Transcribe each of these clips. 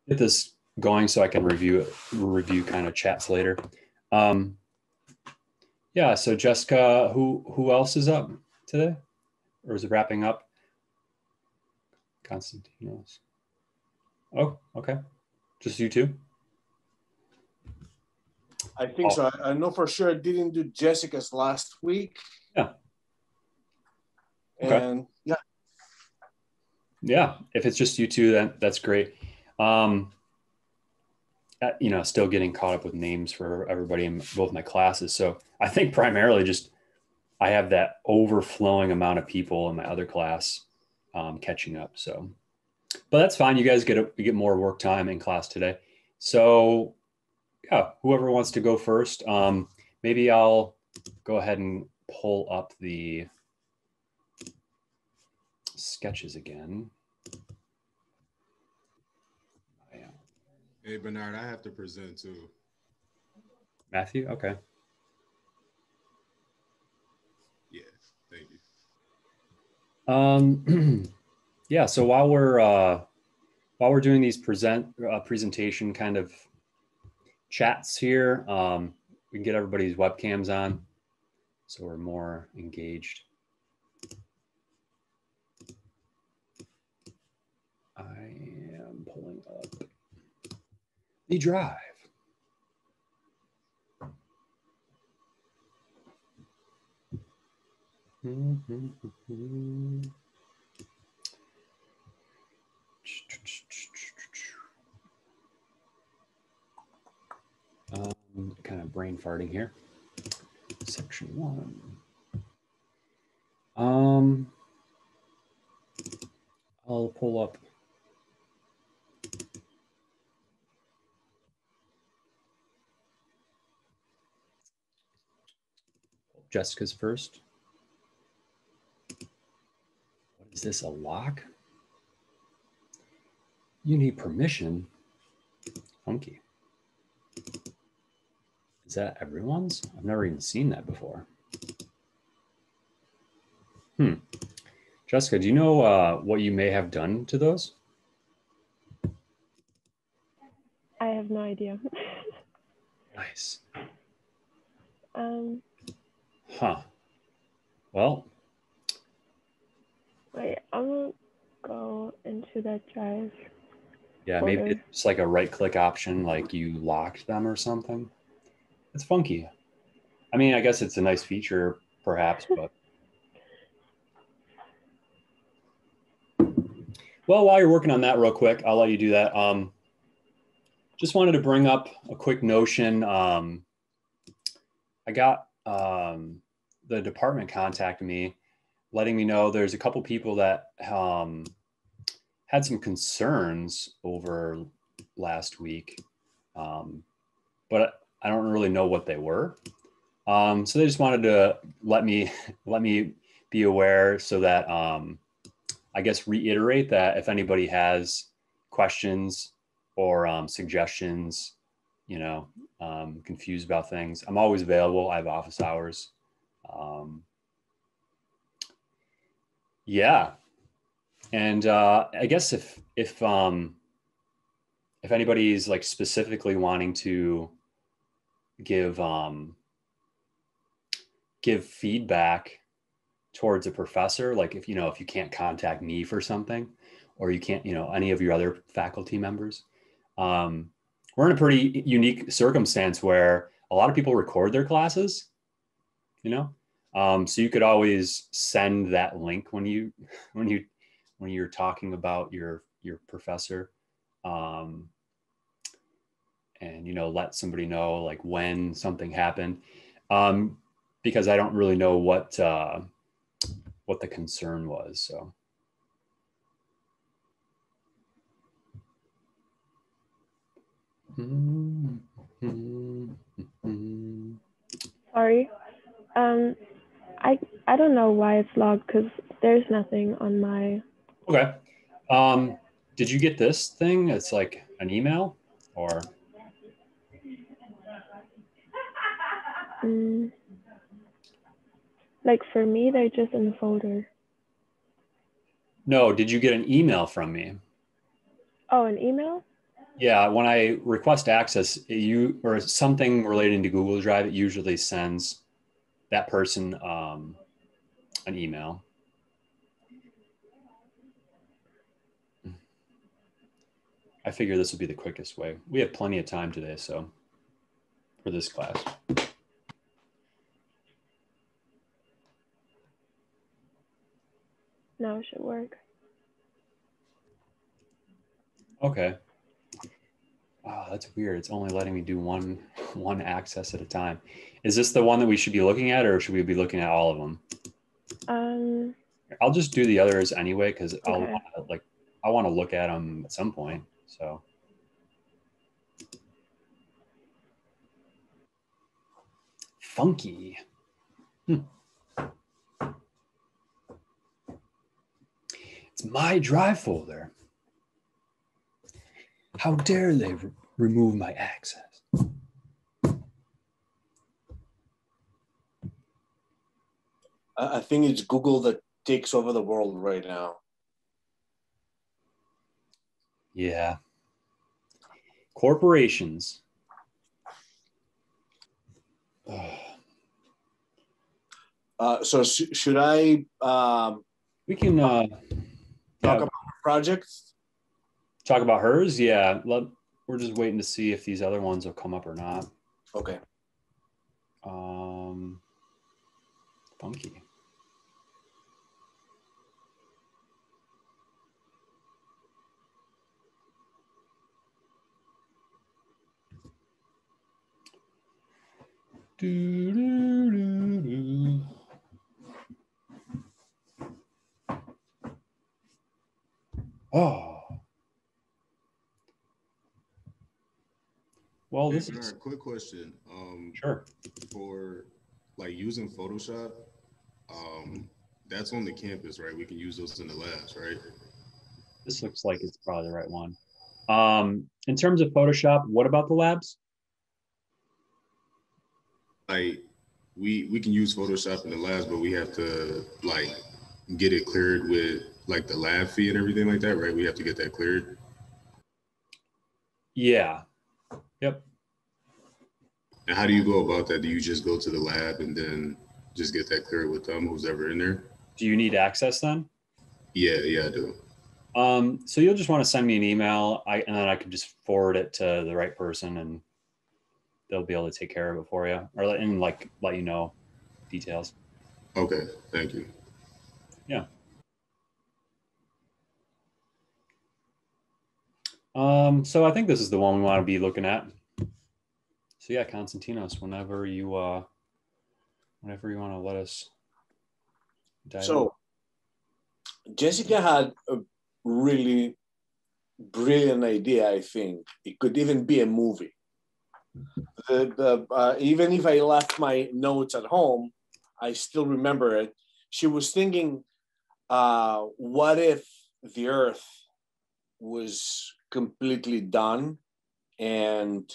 Get this going so I can review kind of chats later. Yeah, so Jessica, who else is up today? Or is it wrapping up? Konstantinos. Oh, okay. Just you two? I think so. I know for sure I didn't do Jessica's last week. Yeah. Okay. And yeah. Yeah, if it's just you two, then that's great. Still getting caught up with names for everybody in both my classes. So I think primarily just I have that overflowing amount of people in my other class catching up. So, but that's fine. You guys get more work time in class today. So yeah, whoever wants to go first, maybe I'll go ahead and pull up the sketches again. Hey, Bernard, I have to present too. Matthew? Okay. Yeah, thank you. Yeah, so while we're doing these presentation kind of chats here, we can get everybody's webcams on so we're more engaged. I am pulling up the drive. Kind of brain farting here. Section 1. I'll pull up Jessica's first. What is this, a lock? You need permission? Funky. Is that everyone's? I've never even seen that before. Jessica, do you know what you may have done to those? I have no idea. Nice. Huh. Well. Wait, I'm gonna go into that drive. Yeah, maybe it's like a right-click option, like you locked them or something. It's funky. I mean, I guess it's a nice feature, perhaps, but. Well, while you're working on that real quick, I'll let you do that. Just wanted to bring up a quick notion. I got the department contacted me, letting me know there's a couple people that had some concerns over last week, but I don't really know what they were. So they just wanted to let me be aware so that I guess reiterate that if anybody has questions or suggestions, confused about things, I'm always available. I have office hours. Yeah. And I guess if anybody's like specifically wanting to give feedback towards a professor, like if you can't contact me for something, or you can't, any of your other faculty members, we're in a pretty unique circumstance where a lot of people record their classes, so you could always send that link when you're talking about your professor, and let somebody know like when something happened, because I don't really know what the concern was. So. Sorry. I don't know why it's logged because there's nothing on my. Okay. Did you get this thing? It's like an email or? Like for me, they're just in the folder. No, did you get an email from me? Oh, an email? Yeah, when I request access, or something relating to Google Drive, it usually sends that person an email. I figure this would be the quickest way. We have plenty of time today, so for this class. No, it should work. Okay. Oh, that's weird. It's only letting me do one access at a time. Is this the one that we should be looking at, or should we be looking at all of them? I'll just do the others anyway, because Okay. I want to look at them at some point. So. Funky. It's my drive folder. How dare they remove my access? I think it's Google that takes over the world right now. Yeah. Corporations. So should I we can talk about projects? Talk about hers? Yeah. We're just waiting to see if these other ones will come up or not. Okay. Funky. Do, do, do, do. Oh. Well, this is a quick question. Sure. For like using Photoshop, that's on the campus, right? We can use those in the labs, right? This looks like it's probably the right one. In terms of Photoshop, what about the labs? Like we can use Photoshop in the labs, but we have to like get it cleared with like the lab fee and everything like that, right? We have to get that cleared. Yeah. Yep. And how do you go about that? Do you just go to the lab and then just get that cleared with them, who's ever in there? Do you need access then? Yeah, I do. So you'll just want to send me an email, and then I can just forward it to the right person, and they'll be able to take care of it for you, or let you know details. Okay, thank you. Yeah. So I think this is the one we want to be looking at. So yeah, Konstantinos, whenever you want to let us dive in. Jessika had a really brilliant idea. I think it could even be a movie. Even if I left my notes at home, I still remember it. She was thinking, what if the Earth was completely done and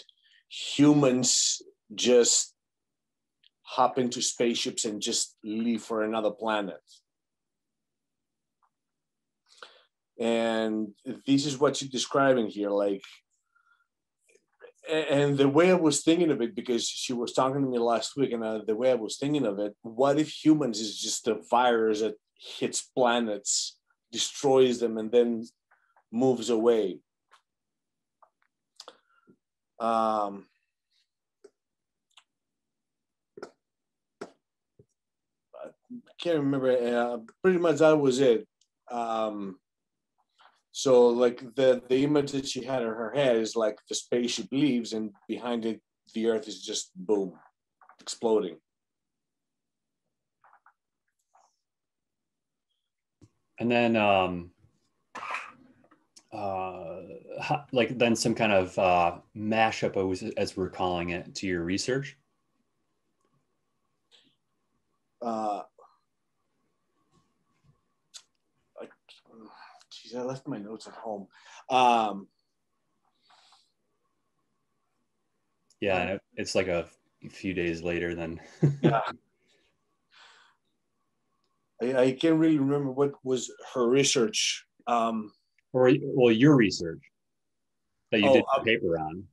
humans just hop into spaceships and just leave for another planet? And this is what she's describing here, like, and the way I was thinking of it, because she was talking to me last week, and the way I was thinking of it, what if humans is just a virus that hits planets, destroys them, and then moves away? I can't remember. Pretty much that was it. So like the image that she had in her head is like the spaceship leaves, and behind it, the Earth is just boom, exploding. And then like then some kind of mashup, as we're calling it, to your research. Geez, I left my notes at home. Yeah, it's like a few days later then. Yeah. I can't really remember what was her research. Or your research. that you did your paper on,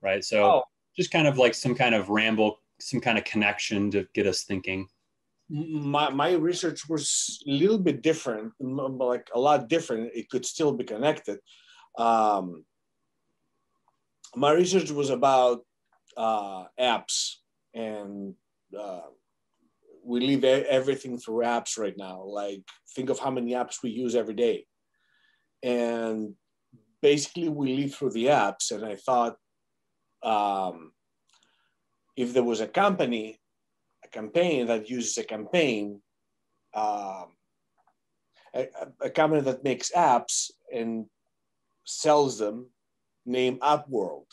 right? So just kind of like some kind of ramble, some kind of connection to get us thinking. My research was a little bit different, like a lot different. It could still be connected. My research was about apps, and we live everything through apps right now. Like, think of how many apps we use every day. And basically we live through the apps. And I thought, if there was a campaign that uses a campaign, a company that makes apps and sells them, named App World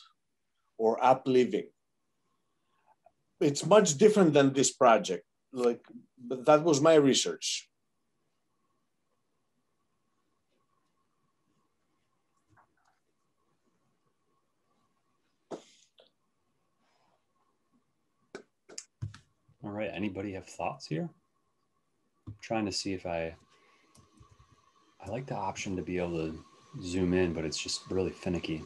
or App Living. It's much different than this project. Like, but that was my research. All right, anybody have thoughts here? I'm trying to see if I like the option to be able to zoom in, but it's just really finicky.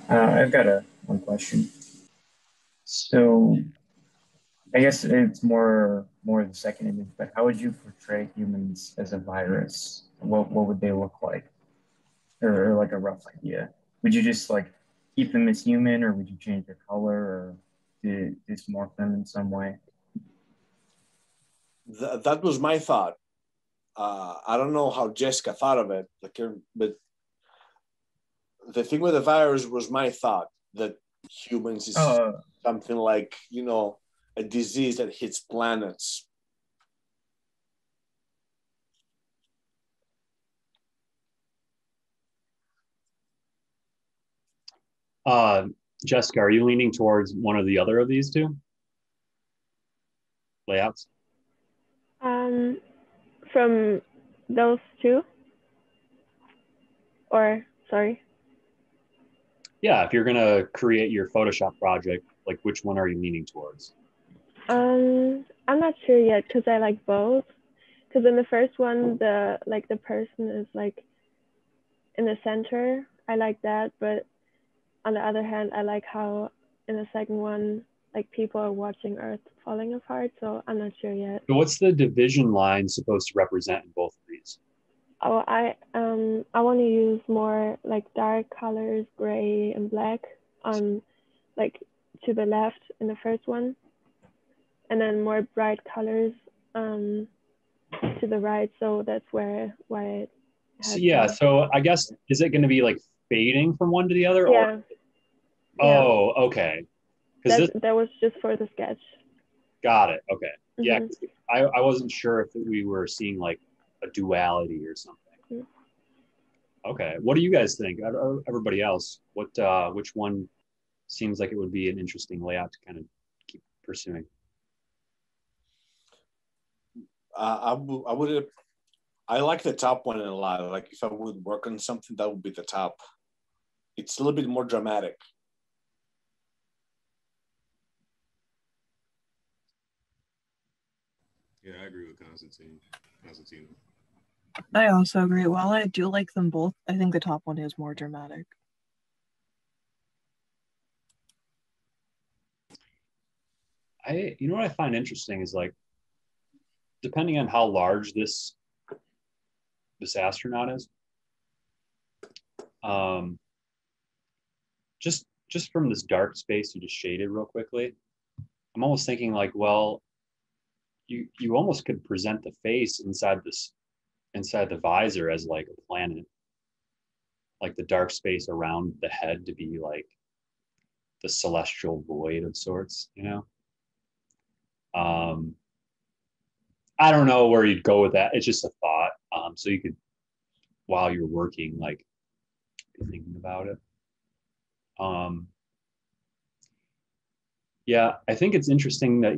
I've got one question. So I guess it's more the second image, but how would you portray humans as a virus? What would they look like? Or like a rough idea? Would you just like keep them as human, or would you change their color, or dysmorph them in some way? That was my thought. I don't know how Jessika thought of it, but the thing with the virus was my thought that humans is something like, you know, a disease that hits planets. Jessika, are you leaning towards one or the other of these two layouts? From those two? Or, sorry? Yeah, if you're gonna create your Photoshop project, like which one are you leaning towards? I'm not sure yet because I like both. Because in the first one, the person is like in the center. I like that, but on the other hand, I like how in the second one, like people are watching Earth falling apart. So I'm not sure yet. So what's the division line supposed to represent in both of these? Oh, I want to use more like dark colors, gray and black, like to the left in the first one, and then more bright colors to the right. So that's why it has. So, yeah. So I guess, is it going to be like fading from one to the other? Yeah. Or... Oh, okay. That was just for the sketch. Got it. Okay. Mm-hmm. Yeah. I wasn't sure if we were seeing like a duality or something. Mm-hmm. Okay. What do you guys think? Everybody else, which one seems like it would be an interesting layout to kind of keep pursuing? I like the top one a lot. Like, if I would work on something, that would be the top. It's a little bit more dramatic. Yeah, I agree with Konstantino. I also agree. While I do like them both, I think the top one is more dramatic. You know what I find interesting is, like, depending on how large this astronaut is, just from this dark space you just shaded real quickly, I'm almost thinking like, well, you almost could present the face inside the visor as like a planet, like the dark space around the head to be like the celestial void of sorts, you know? I don't know where you'd go with that. It's just a thought. So you could, while you're working, like, be thinking about it. Yeah, I think it's interesting that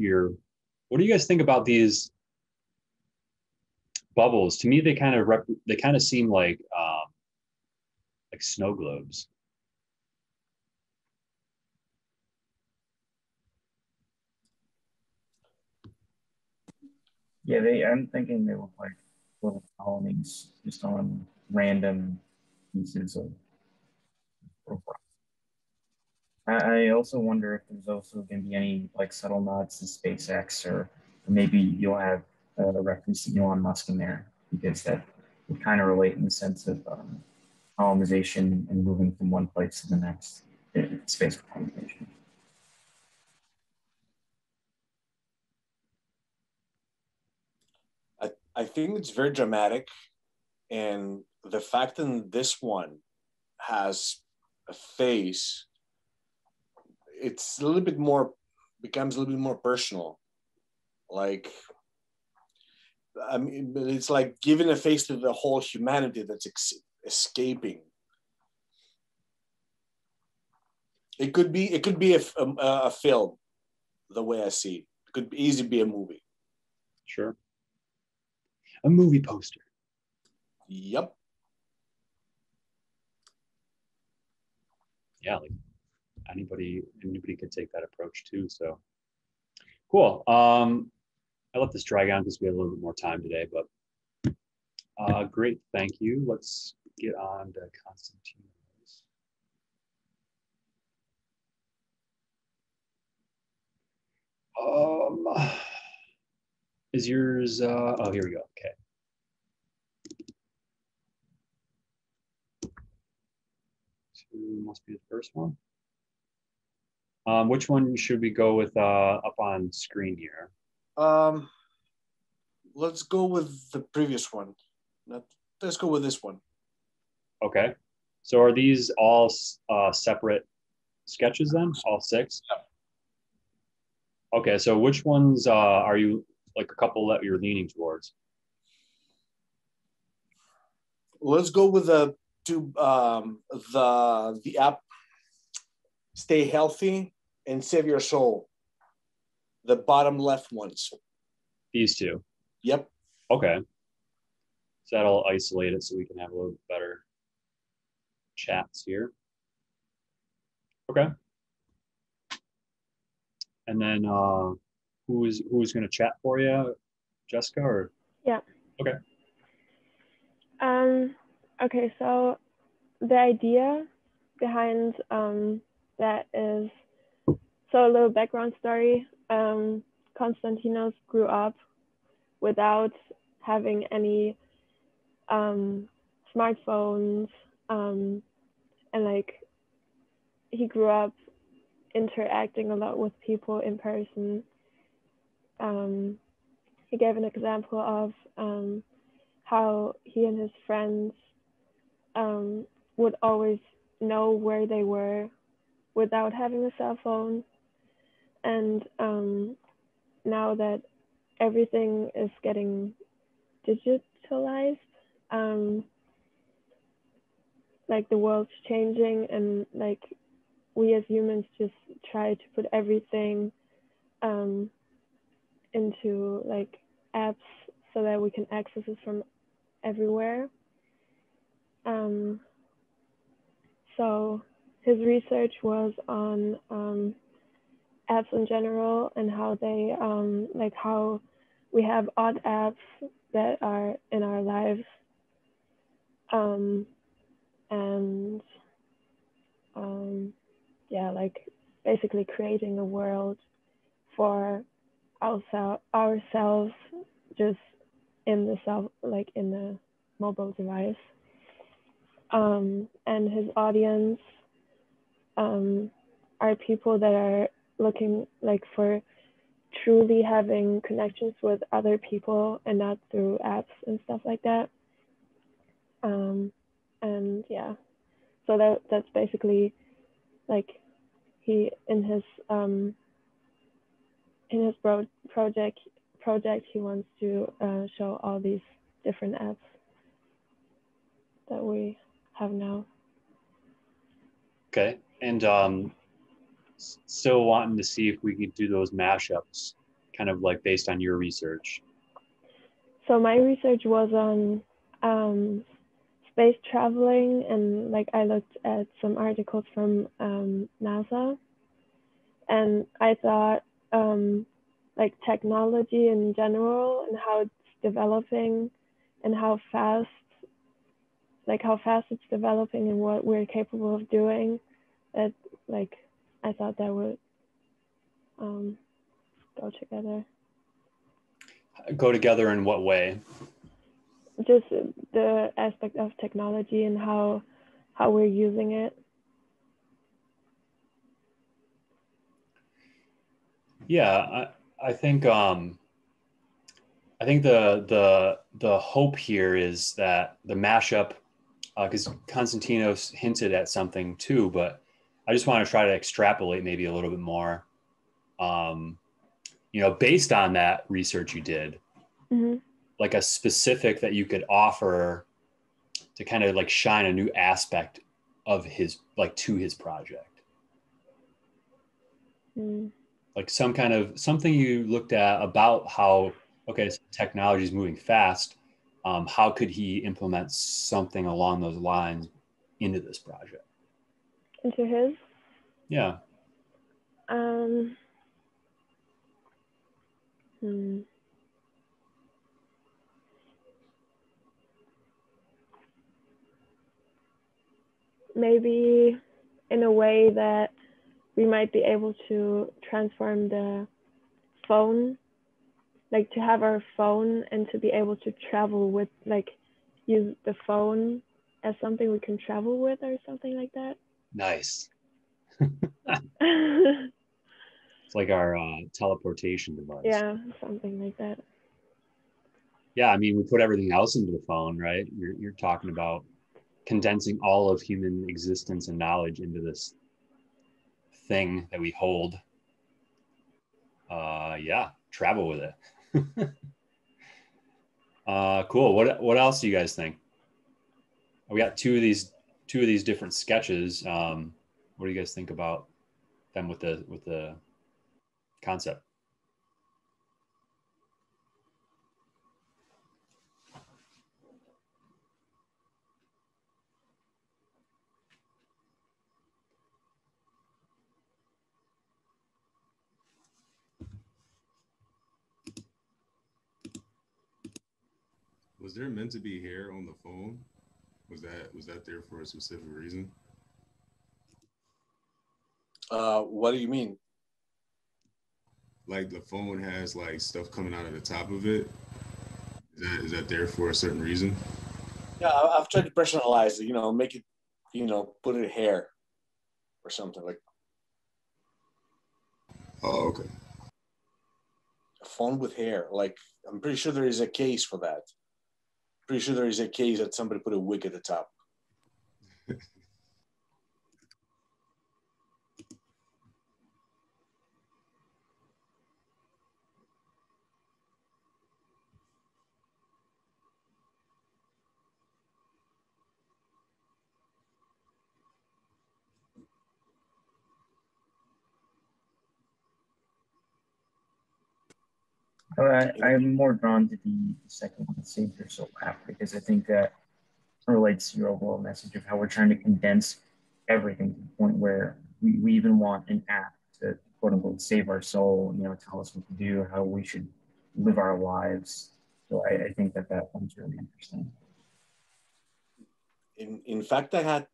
what do you guys think about these bubbles? To me, they kind of seem like snow globes. Yeah, I'm thinking they look like little colonies just on random pieces of rock. I also wonder if there's also going to be any like subtle nods to SpaceX, or maybe you'll have a reference to Elon Musk in there because that would kind of relate in the sense of colonization and moving from one place to the next, space colonization. I think it's very dramatic, and the fact that this one has a face, it's a little bit more, becomes a little bit more personal. Like, I mean, it's like giving a face to the whole humanity that's escaping. It could be a film, the way I see it. It could easily be a movie. Sure. A movie poster. Yep. Yeah, like anybody could take that approach too. So cool. I let this drag on because we have a little bit more time today, but great, thank you. Let's get on to Konstantinos. Is yours? Oh, here we go. Okay. Two must be the first one. Which one should we go with up on screen here? Let's go with the previous one. Let's go with this one. Okay. So are these all separate sketches then? All six? Yep. Okay. So which ones are you, like a couple that you're leaning towards? Let's go with the app Stay Healthy and Save Your Soul. The bottom left ones. These two? Yep. Okay. So that'll isolate it so we can have a little bit better chats here. Okay. And then who's going to chat for you, Jessica, or? Yeah. Okay. Okay, so the idea behind that is, so a little background story. Konstantinos grew up without having any smartphones, and like he grew up interacting a lot with people in person. He gave an example of how he and his friends would always know where they were without having a cell phone. And now that everything is getting digitalized, like the world's changing, and like we as humans just try to put everything into like apps so that we can access it from everywhere. So his research was on apps in general and how they like how we have odd apps that are in our lives, and yeah, like basically creating a world for ourselves just in the mobile device. And his audience are people that are looking like for truly having connections with other people and not through apps and stuff like that. And yeah, so that's basically like he in his project he wants to show all these different apps that we have now. Okay. And still wanting to see if we could do those mashups, kind of like based on your research. So my research was on space traveling, and like I looked at some articles from NASA, and I thought like technology in general and how it's developing and how fast it's developing and what we're capable of doing. That like I thought that would go together. Go together in what way? Just the aspect of technology and how we're using it. Yeah, I think the hope here is that the mashup, because Konstantinos hinted at something too, but I just want to try to extrapolate maybe a little bit more. Based on that research you did, Mm-hmm. like a specific that you could offer to kind of like shine a new aspect of his, like to his project. Mm. Like some kind of something you looked at about how, okay, so technology is moving fast. How could he implement something along those lines into this project? Into his? Yeah. Maybe in a way that we might be able to transform the phone, like to have our phone and to be able to travel with, like use the phone as something we can travel with or something like that. Nice. It's like our teleportation device. Yeah, something like that. Yeah, I mean, we put everything else into the phone, right? You're talking about condensing all of human existence and knowledge into this thing that we hold. Yeah, travel with it. Cool. What else do you guys think? We got two of these different sketches. What do you guys think about them with the concept? Was there meant to be hair on the phone? Was that there for a specific reason? What do you mean? Like the phone has like stuff coming out of the top of it. Is that there for a certain reason? Yeah, I've tried to personalize it, make it, put it hair or something like Oh, okay. a phone with hair. Like, I'm pretty sure there is a case for that. Pretty sure there is a case that somebody put a wig at the top. I'm more drawn to the second one, Save Your Soul app, because I think that relates to your overall message of how we're trying to condense everything to the point where we even want an app to quote unquote save our soul, tell us what to do, how we should live our lives. So I think that one's really interesting. In fact, I had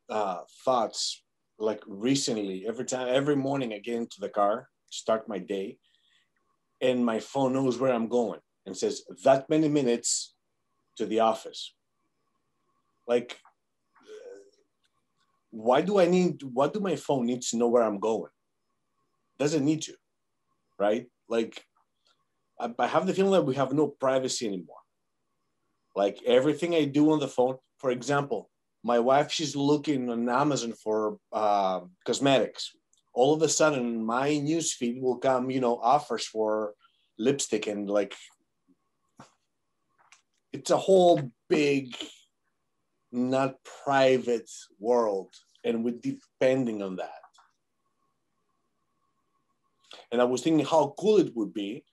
thoughts like recently. Every morning, I get into the car, start my day, and my phone knows where I'm going and says that many minutes to the office. Like, why do my phone need to know where I'm going? Doesn't need to, right? Like, I have the feeling that we have no privacy anymore. Like everything I do on the phone, for example, my wife, she's looking on Amazon for cosmetics. All of a sudden, my newsfeed will come, offers for lipstick, and like, it's a whole big, not private world, and we're depending on that. And I was thinking how cool it would be,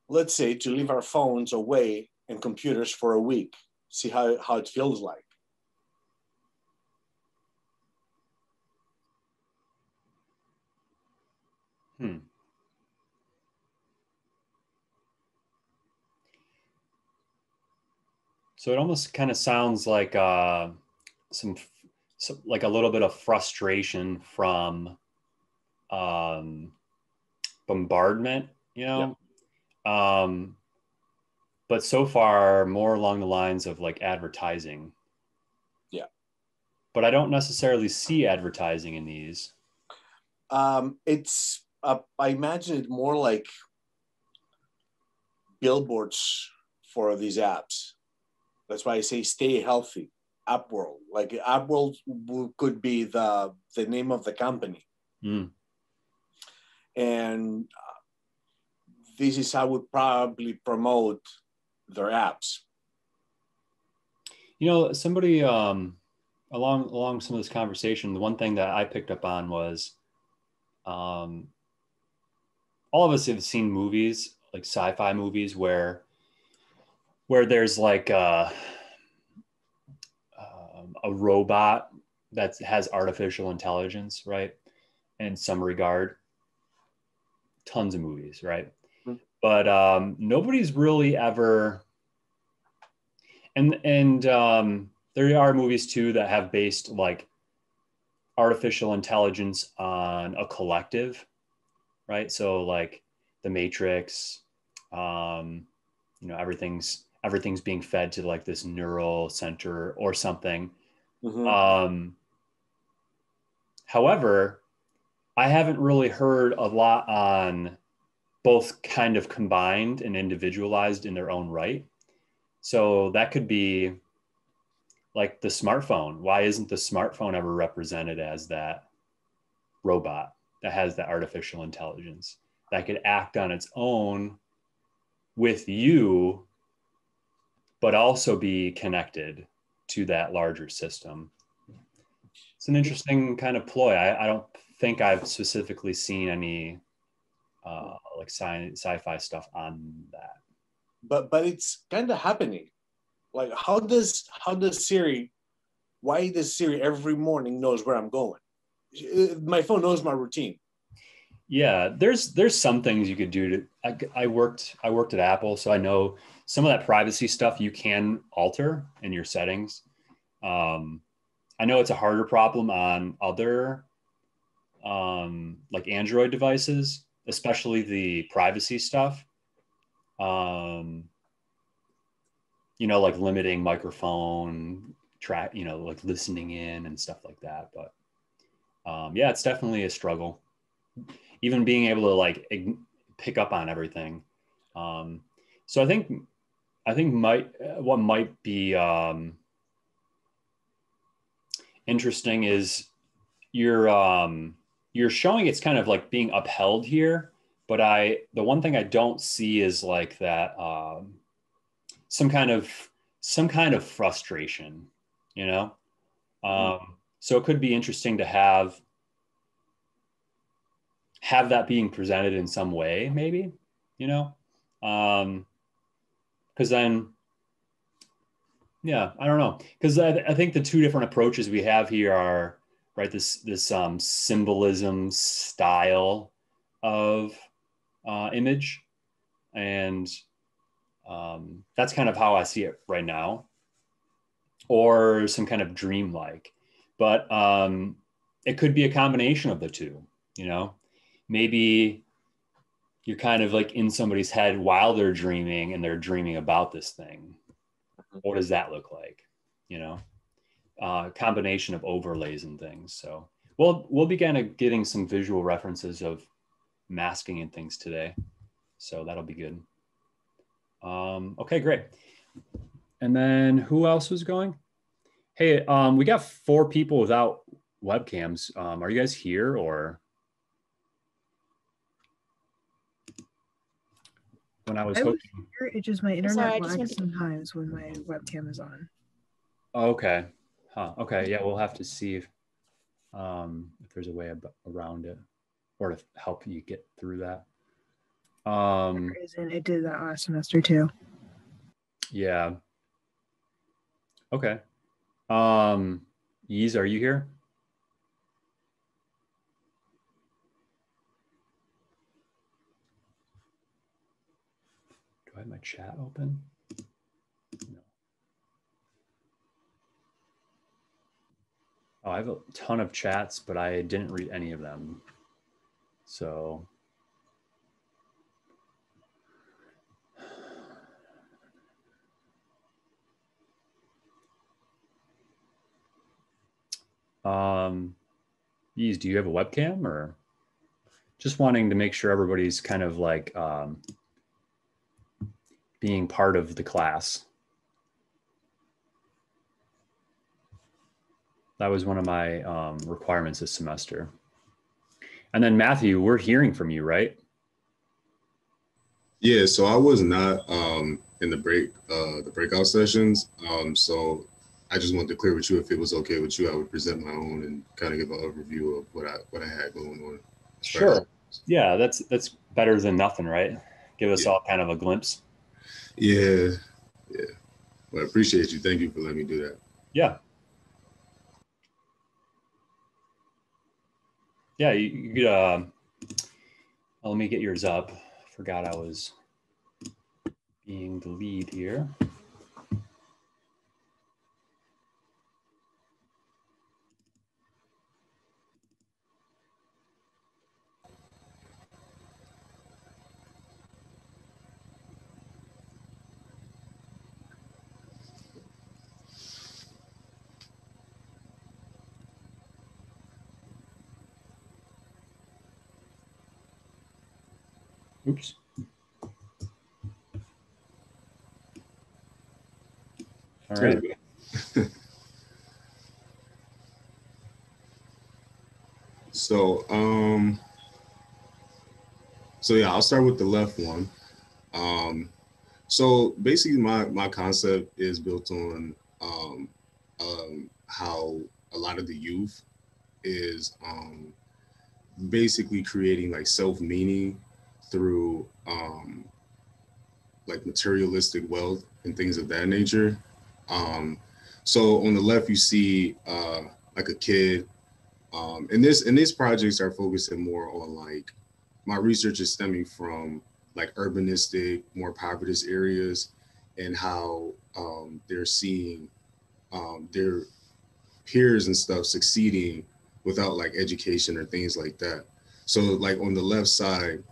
let's say, to leave our phones away and computers for a week, see how it feels like. So it almost kind of sounds like like a little bit of frustration from bombardment, you know. But so far more along the lines of like advertising. Yeah. But I don't necessarily see advertising in these. It's I imagine it more like billboards for these apps. That's why I say stay healthy. App World, like App World could be the name of the company, and this is how we probably promote their apps. You know, somebody along some of this conversation, the one thing that I picked up on was all of us have seen movies, like sci-fi movies, where there's like a robot that has artificial intelligence, right? In some regard, tons of movies, right? Mm-hmm. But nobody's really ever, and there are movies too that have based like artificial intelligence on a collective, right? So like The Matrix, you know, everything's being fed to like this neural center or something. Mm-hmm. However, I haven't really heard a lot on both kind of combined and individualized in their own right. So that could be like the smartphone. Why isn't the smartphone ever represented as that robot that has that artificial intelligence that could act on its own with you, but also be connected to that larger system? It's an interesting kind of ploy. I don't think I've specifically seen any like sci-fi stuff on that. But it's kind of happening. Like how does Siri? Why does Siri every morning knows where I'm going? My phone knows my routine. Yeah, there's some things you could do to. I worked at Apple, so I know some of that privacy stuff you can alter in your settings. I know it's a harder problem on other like Android devices, especially the privacy stuff. You know, like limiting microphone track, you know, like listening in and stuff like that. But yeah, it's definitely a struggle. Even being able to like pick up on everything. So I think what might be interesting is you're showing it's kind of like being upheld here, but the one thing I don't see is like that some kind of frustration, you know. So it could be interesting to have that being presented in some way, maybe, you know, because then, yeah, I don't know, because I think the two different approaches we have here are right this symbolism style of image, and that's kind of how I see it right now, or some kind of dreamlike, but it could be a combination of the two, you know. Maybe you're kind of like in somebody's head while they're dreaming and they're dreaming about this thing. What does that look like? You know, combination of overlays and things. So we'll be kind of getting some visual references of masking and things today. So that'll be good. Okay, great. And then who else was going? Hey, we got 4 people without webcams. Are you guys here or? When I was hoping. Here, it just my internet lags sometimes when my webcam is on. Okay. Huh. Okay. Yeah, we'll have to see if there's a way around it, or to help you get through that. There isn't. It did that last semester too. Yeah. Okay. Yeez, are you here? Do I have my chat open? No. I have a ton of chats, but I didn't read any of them. So. Yeez, do you have a webcam, or just wanting to make sure everybody's kind of like being part of the class? That was one of my requirements this semester. And then Matthew, we're hearing from you, right? Yeah, so I was not in the breakout sessions. So I just wanted to clear with you, if it was okay with you, I would present my own and kind of give an overview of what I had going on. Sure. Yeah, that's better than nothing, right? Give us all kind of a glimpse. Yeah. Well, I appreciate you. Thank you for letting me do that. Yeah. Yeah, you could, let me get yours up. Forgot I was being the lead here. Oops. All right. So, yeah, I'll start with the left one. So basically my concept is built on how a lot of the youth is basically creating like self-meaning through like materialistic wealth and things of that nature. So on the left, you see like a kid, and these projects are focusing more on like, my research is stemming from like urbanistic, more populous areas, and how they're seeing their peers and stuff succeeding without like education or things like that. So like on the left side,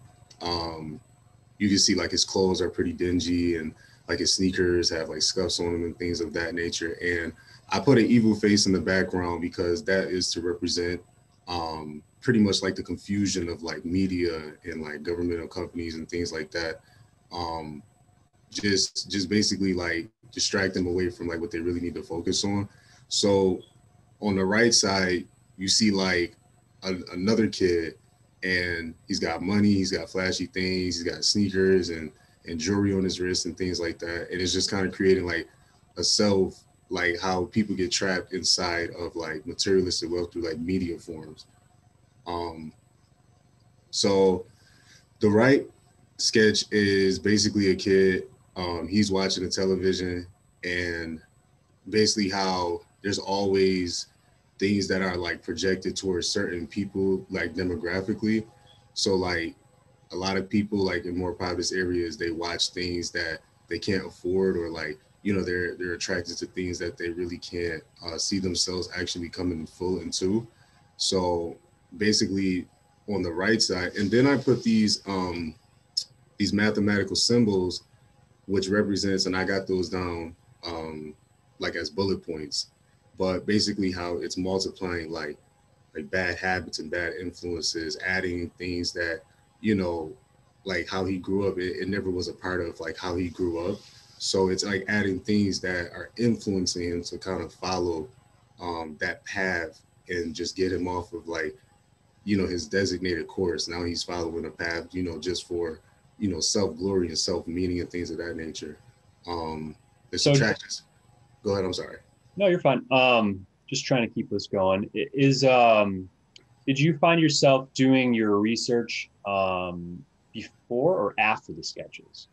you can see like his clothes are pretty dingy, and like his sneakers have like scuffs on them and things of that nature. And I put an evil face in the background because that is to represent pretty much like the confusion of like media and like governmental companies and things like that. Just basically like distract them away from like what they really need to focus on. So on the right side, you see like another kid, and he's got money, he's got flashy things, he's got sneakers and jewelry on his wrist and things like that. And it's just kind of creating like a self, like how people get trapped inside of like materialistic wealth through like media forms. So the right sketch is basically a kid, he's watching the television, and basically how there's always things that are like projected towards certain people, like demographically. So like a lot of people like in more populous areas, they watch things that they can't afford, or like, you know, they're attracted to things that they really can't see themselves actually coming full into. So basically on the right side, and then I put these mathematical symbols, which represents, and I got those down like as bullet points, but basically how it's multiplying like bad habits and bad influences, adding things that, you know, like how he grew up, it never was a part of like how he grew up. So it's like adding things that are influencing him to kind of follow that path and just get him off of like, you know, his designated course. Now he's following a path, you know, just for, you know, self-glory and self-meaning and things of that nature. It's attractions. Go ahead, I'm sorry. No, you're fine. Just trying to keep this going. Did you find yourself doing your research before or after the sketches?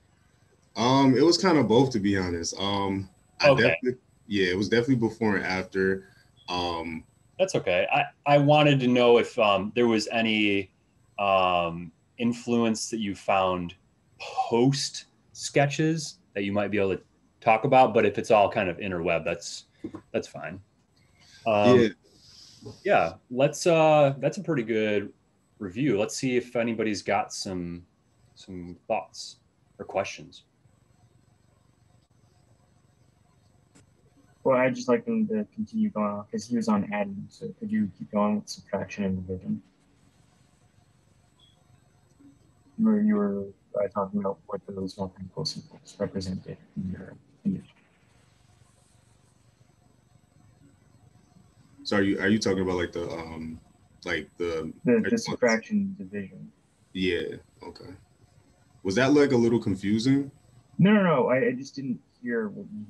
It was kind of both, to be honest. Okay. It was definitely before and after. That's okay. I wanted to know if there was any influence that you found post sketches that you might be able to talk about, but if it's all kind of interweb, that's fine. Yeah. Yeah, let's that's a pretty good review. Let's see if anybody's got some thoughts or questions. Well, I'd just like him to continue going on because he was on adding. So could you keep going with subtraction and division? Where you were talking about what those mathematical symbols represented in your image. So are you talking about like The subtraction division? Yeah. Okay. Was that like a little confusing? No. I just didn't hear what you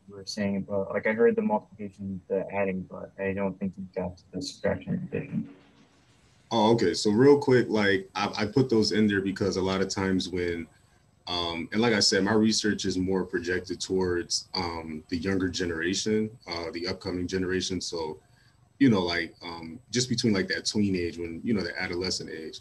were saying about. Like I heard the multiplication, the adding, but I don't think you got to the subtraction and division. Oh, okay. So real quick, like I put those in there because a lot of times when and like I said, my research is more projected towards the younger generation, the upcoming generation. So, like just between like that tween age when, the adolescent age.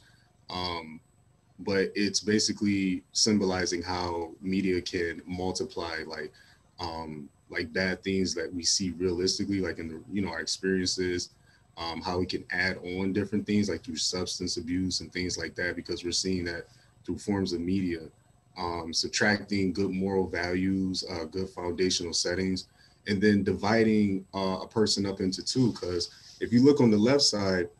But it's basically symbolizing how media can multiply like bad things that we see realistically, like in the, our experiences, how we can add on different things like through substance abuse and things like that, because we're seeing that through forms of media, subtracting good moral values, good foundational settings, and then dividing a person up into two. Because if you look on the left side,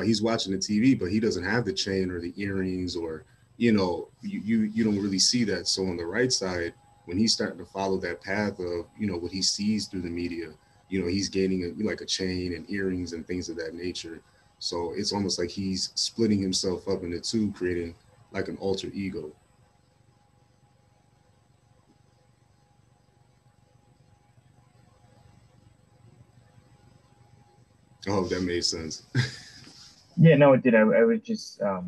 he's watching the TV, but he doesn't have the chain or the earrings, or you don't really see that. So on the right side, when he's starting to follow that path of what he sees through the media, he's gaining like a chain and earrings and things of that nature. So it's almost like he's splitting himself up into two, creating like an alter ego. I hope that made sense. Yeah, no, it did. I was just I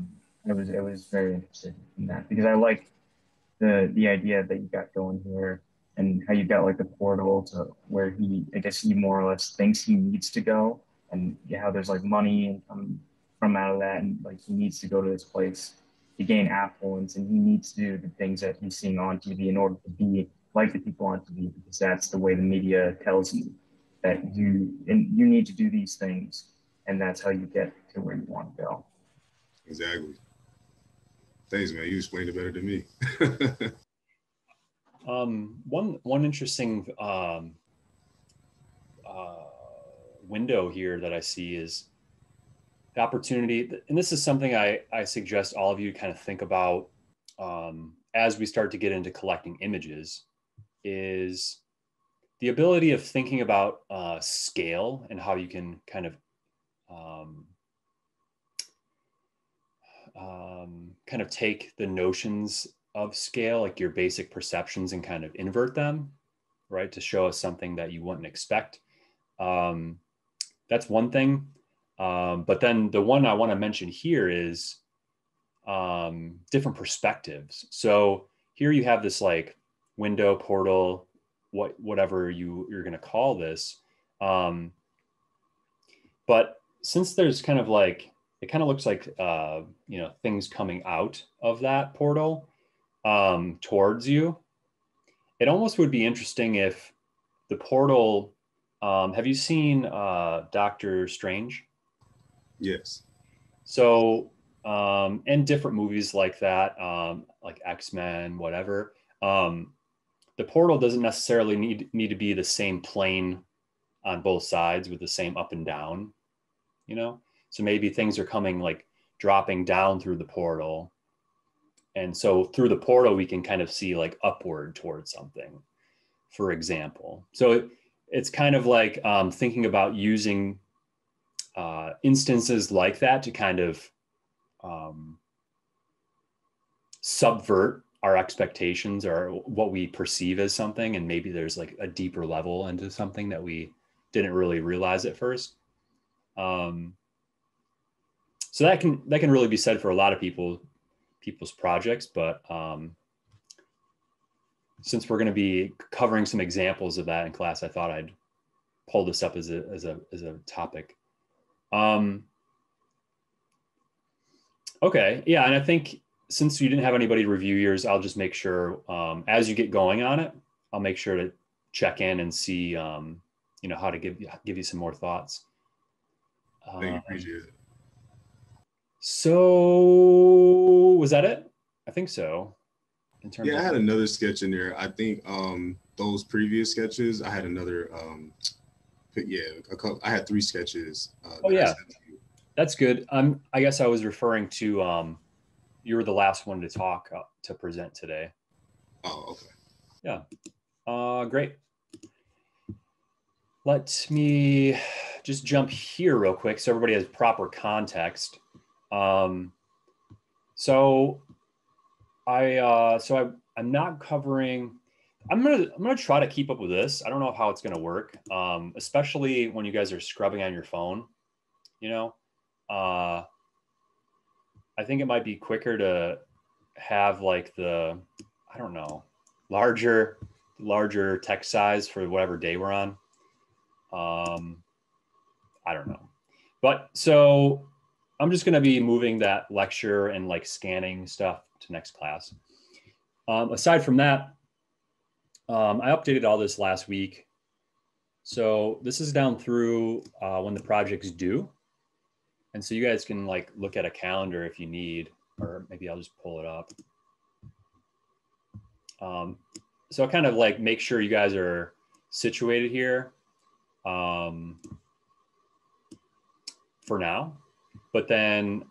was very interested in that because I like the idea that you got going here and how you got like the portal to where I guess he more or less thinks he needs to go, and how there's like money and from out of that, and like he needs to go to this place to gain affluence, and he needs to do the things that he's seeing on TV in order to be like the people on TV, because that's the way the media tells you that you need to do these things, and that's how you get to where you want to go. Exactly. Thanks, man. You explained it better than me. One interesting window here that I see is the opportunity, and this is something I suggest all of you kind of think about as we start to get into collecting images, is the ability of thinking about scale and how you can kind of take the notions of scale, like your basic perceptions, and kind of invert them, right, to show us something that you wouldn't expect. That's one thing. But then the one I want to mention here is different perspectives. So here you have this like window, portal, whatever you're going to call this. But since there's kind of like, it kind of looks like, things coming out of that portal towards you. It almost would be interesting if the portal, have you seen Doctor Strange? Yes. So, and different movies like that, like X-Men, whatever. The portal doesn't necessarily need to be the same plane on both sides with the same up and down, So maybe things are coming like dropping down through the portal. And so through the portal, we can kind of see like upward towards something, for example. So it's kind of like thinking about using instances like that to kind of subvert our expectations or what we perceive as something. And maybe there's like a deeper level into something that we didn't really realize at first. So that can really be said for a lot of people's projects, but since we're going to be covering some examples of that in class, I thought I'd pull this up as a topic. Okay, yeah, and I think since you didn't have anybody review yours, I'll just make sure as you get going on it, I'll make sure to check in and see how to give you some more thoughts. Thank you, appreciate it. So was that it? I think so. In terms Yeah, of I had another sketch in there. I think those previous sketches, I had another I had 3 sketches. Oh that I yeah, sent to you. that's good. I guess I was referring to you were the last one to talk to present today. Oh, okay. Yeah. Great. Let me just jump here real quick so everybody has proper context. So I'm not covering. I'm gonna try to keep up with this. I don't know how it's gonna work, especially when you guys are scrubbing on your phone. You know, I think it might be quicker to have like I don't know, larger text size for whatever day we're on. I don't know, but so I'm just gonna be moving that lecture and like scanning stuff to next class. Aside from that, I updated all this last week. So this is down through when the project's due. And so you guys can like look at a calendar if you need, or maybe I'll just pull it up. So I kind of like make sure you guys are situated here for now. But then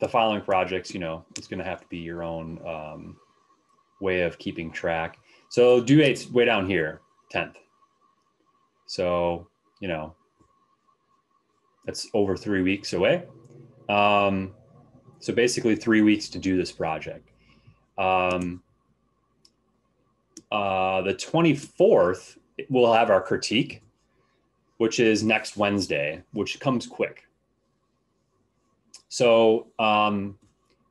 the following projects, you know, it's going to have to be your own way of keeping track. So due date's way down here, 10th. So, you know, that's over 3 weeks away. So basically 3 weeks to do this project. The 24th, we'll have our critique, which is next Wednesday, which comes quick. So a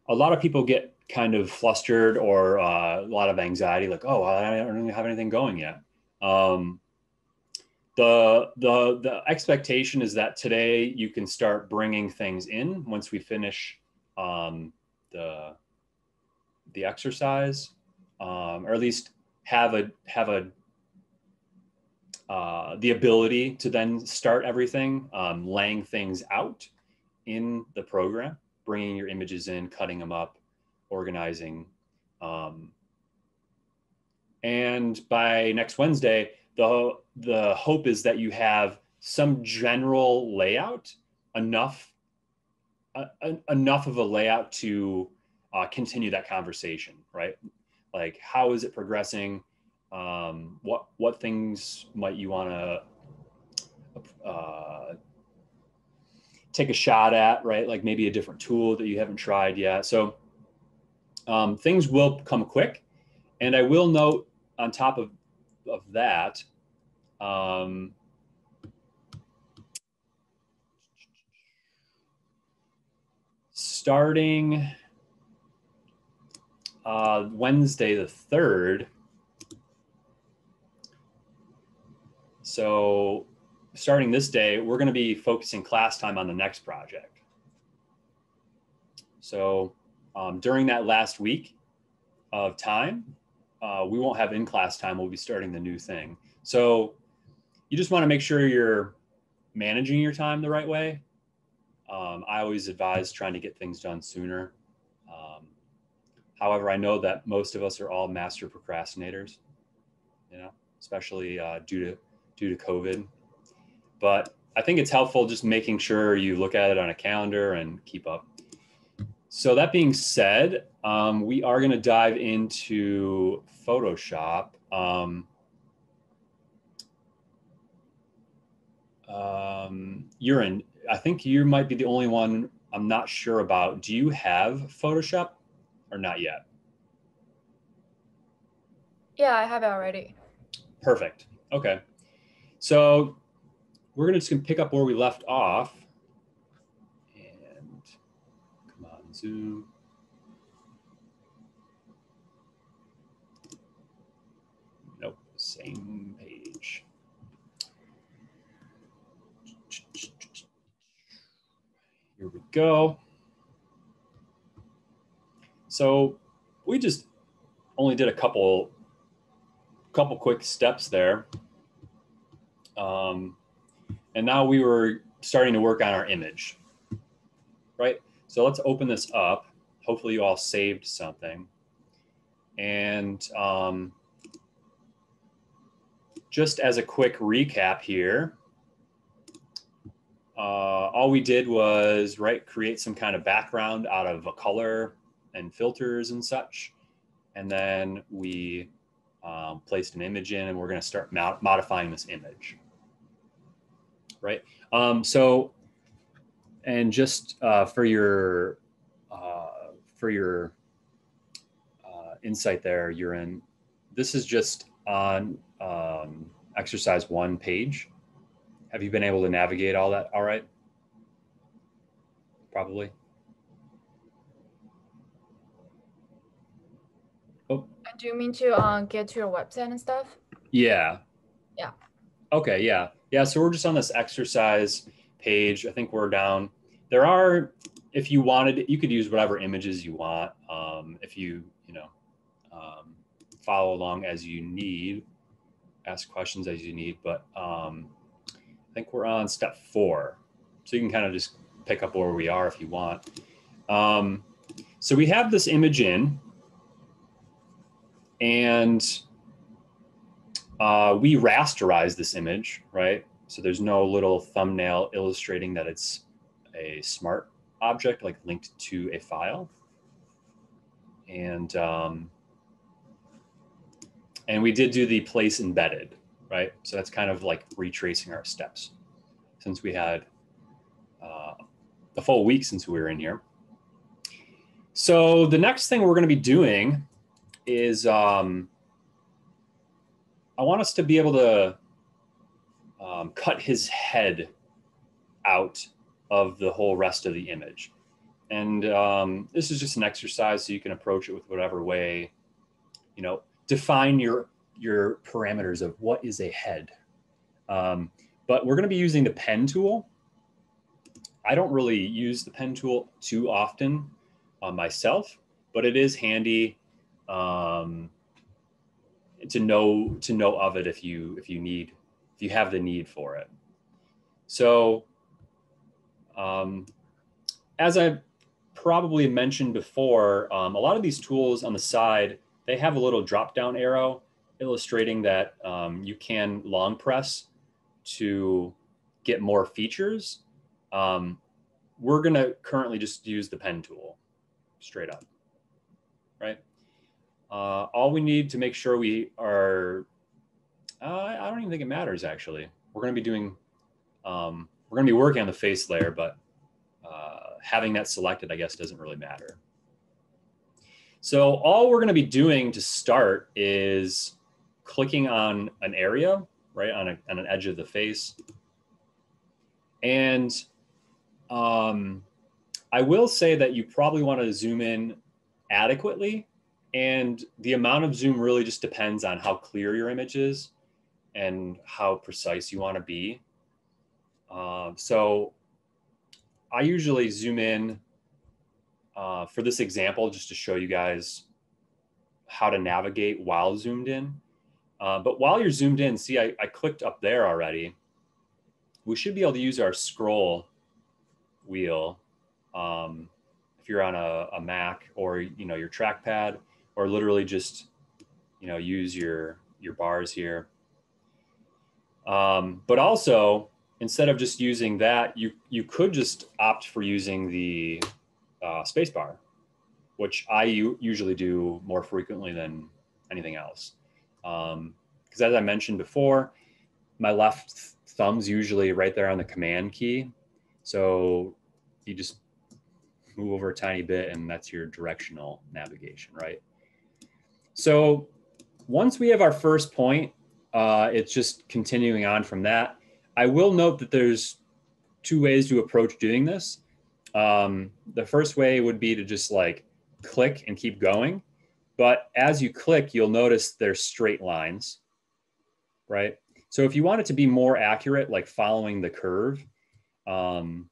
lot of people get kind of flustered or a lot of anxiety, like, oh, I don't have anything going yet. The expectation is that today you can start bringing things in once we finish the exercise, or at least have the ability to then start everything, laying things out in the program, bringing your images in, cutting them up, organizing. And by next Wednesday, the hope is that you have some general layout, enough of a layout to continue that conversation, right? Like, how is it progressing? What things might you want to take a shot at, right? Like maybe a different tool that you haven't tried yet. So things will come quick. And I will note on top of that, starting Wednesday the 3rd, so starting this day, we're going to be focusing class time on the next project. So during that last week of time, we won't have in-class time. We'll be starting the new thing. So you just want to make sure you're managing your time the right way. I always advise trying to get things done sooner. However, I know that most of us are all master procrastinators, you know, especially due to COVID. But I think it's helpful just making sure you look at it on a calendar and keep up. So that being said, we are going to dive into Photoshop. I think you might be the only one I'm not sure about. Do you have Photoshop or not yet? Yeah, I have it already. Perfect. Okay. So we're just going to pick up where we left off. And come on, Zoom. Nope, same page. Here we go. So we just only did a couple quick steps there. And now we were starting to work on our image, right? So let's open this up. Hopefully you all saved something. And just as a quick recap here, all we did was create some kind of background out of a color and filters and such. And then we placed an image in, and we're going to start modifying this image, right? And just for your insight there, this is just on exercise 1 page. Have you been able to navigate all that all right? Probably. Oh. Do you mean to get to your website and stuff? Yeah. Yeah. Okay, yeah. Yeah, so we're just on this exercise page. I think we're down. There are, if you wanted, you could use whatever images you want. If you follow along as you need, ask questions as you need, but I think we're on step 4. So you can kind of just pick up where we are if you want. So we have this image in, and we rasterize this image, right? So there's no little thumbnail illustrating that it's a smart object, like linked to a file. And we did do the place embedded, right? So that's kind of like retracing our steps since we had a full week since we were in here. So the next thing we're going to be doing is I want us to be able to cut his head out of the whole rest of the image. And this is just an exercise, so you can approach it with whatever way, define your parameters of what is a head. But we're going to be using the pen tool. I don't really use the pen tool too often myself, but it is handy to know of it if you have the need for it. So as I probably mentioned before, a lot of these tools on the side, they have a little drop down arrow illustrating that you can long press to get more features. We're going to currently just use the pen tool straight up, right? All we need to make sure we are, I don't even think it matters actually. We're going to be doing, we're going to be working on the face layer, but having that selected, I guess, doesn't really matter. So all we're going to be doing to start is clicking on an area, right, on an edge of the face. And I will say that you probably want to zoom in adequately, and the amount of zoom really just depends on how clear your image is and how precise you want to be. So I usually zoom in for this example just to show you guys how to navigate while zoomed in. But while you're zoomed in, see, I clicked up there already. We should be able to use our scroll wheel if you're on a Mac, or your trackpad, or literally just use your bars here. But also, instead of just using that, you could just opt for using the space bar, which I usually do more frequently than anything else. Because as I mentioned before, my left thumb's usually right there on the command key. So you just move over a tiny bit and that's your directional navigation, right? So once we have our first point, it's just continuing on from that. I will note that there's 2 ways to approach doing this. The first way would be to just click and keep going. But as you click, you'll notice there's straight lines, right? So if you want it to be more accurate, like following the curve, I'm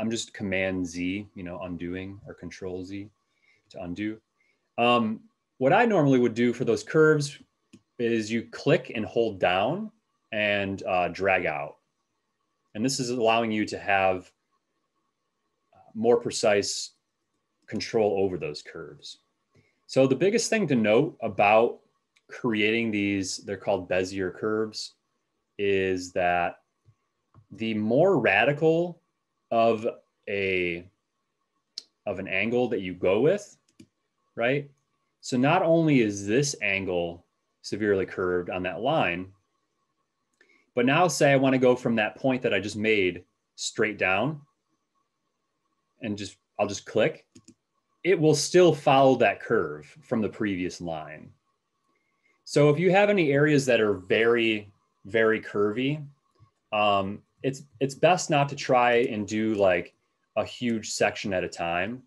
just Command Z, undoing, or Control Z to undo. What I normally would do for those curves is you click and hold down and drag out. And this is allowing you to have more precise control over those curves. So the biggest thing to note about creating these, they're called Bezier curves, is that the more radical of an angle that you go with, right? So not only is this angle severely curved on that line, but now say I want to go from that point that I just made straight down and I'll just click. It will still follow that curve from the previous line. So if you have any areas that are very, very curvy, it's best not to try and do like a huge section at a time,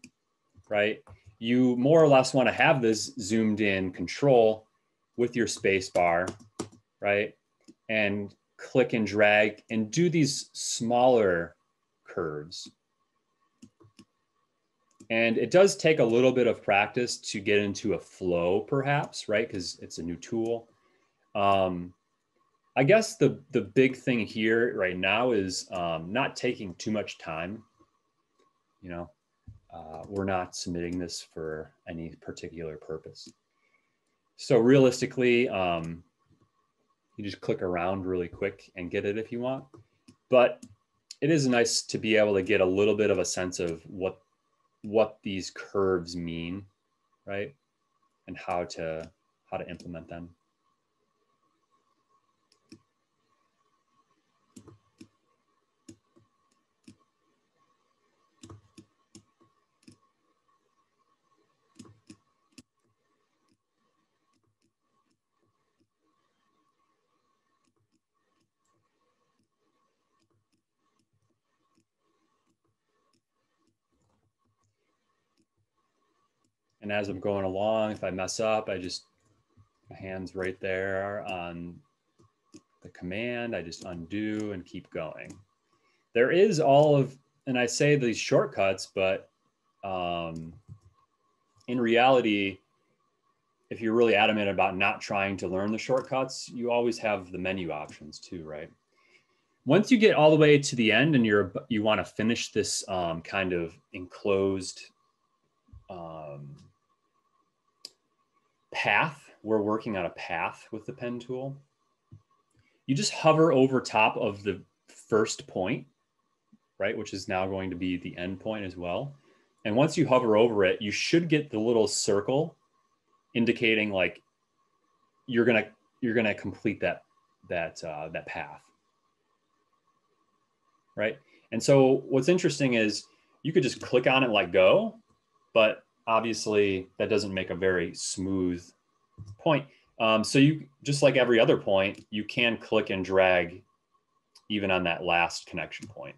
right? You more or less want to have this zoomed in control with your space bar, right? And click and drag and do these smaller curves. And it does take a little bit of practice to get into a flow, perhaps, right? Because it's a new tool. I guess the big thing here right now is not taking too much time. You know, we're not submitting this for any particular purpose. So realistically, you just click around really quick and get it if you want. But it is nice to be able to get a little bit of a sense of what these curves mean, right? And how to implement them. And as I'm going along, if I mess up, my hand's right there on the command. I just undo and keep going. There is and I say these shortcuts, but in reality, if you're really adamant about not trying to learn the shortcuts, you always have the menu options too, right? Once you get all the way to the end and you want to finish this kind of enclosed path, we're working on a path with the pen tool. You just hover over top of the first point, right? Which is now going to be the end point as well. And once you hover over it, you should get the little circle indicating like you're gonna complete that path, right? And so what's interesting is you could just click on it like go, but obviously that doesn't make a very smooth point. So you, just like every other point, you can click and drag even on that last connection point,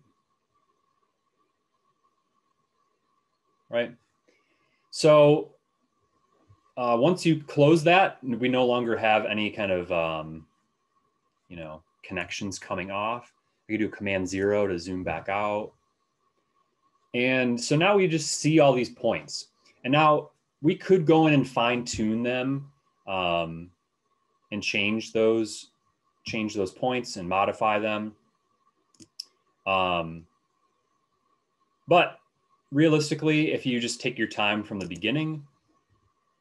right? So once you close that, we no longer have any kind of, connections coming off. We can do Command 0 to zoom back out. And so now we just see all these points. And now we could go in and fine tune them and change those points and modify them. But realistically, if you just take your time from the beginning,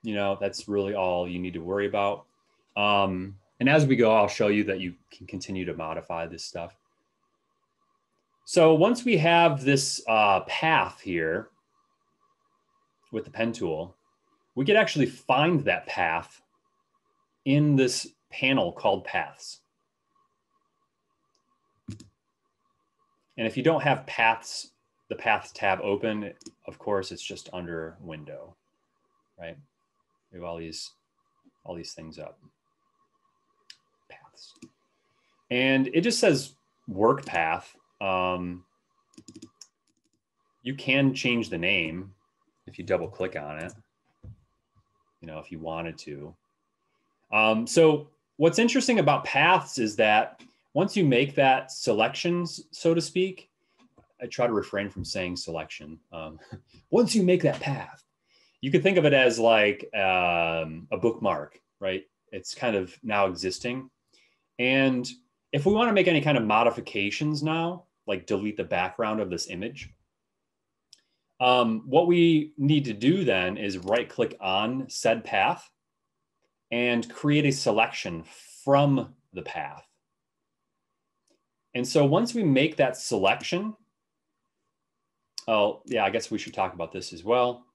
that's really all you need to worry about. And as we go, I'll show you that you can continue to modify this stuff. So once we have this path here with the pen tool, we could actually find that path in this panel called Paths. And if you don't have paths, the Paths tab open, of course, it's just under Window, right? We have all these things up. Paths. And it just says work path. You can change the name if you double click on it, if you wanted to. So what's interesting about paths is that once you make that selections, so to speak, I try to refrain from saying selection. Once you make that path, you could think of it as like a bookmark, right? It's kind of now existing. And if we want to make any kind of modifications now, like delete the background of this image, what we need to do then is right click on said path and create a selection from the path. And so once we make that selection, oh yeah, I guess we should talk about this as well.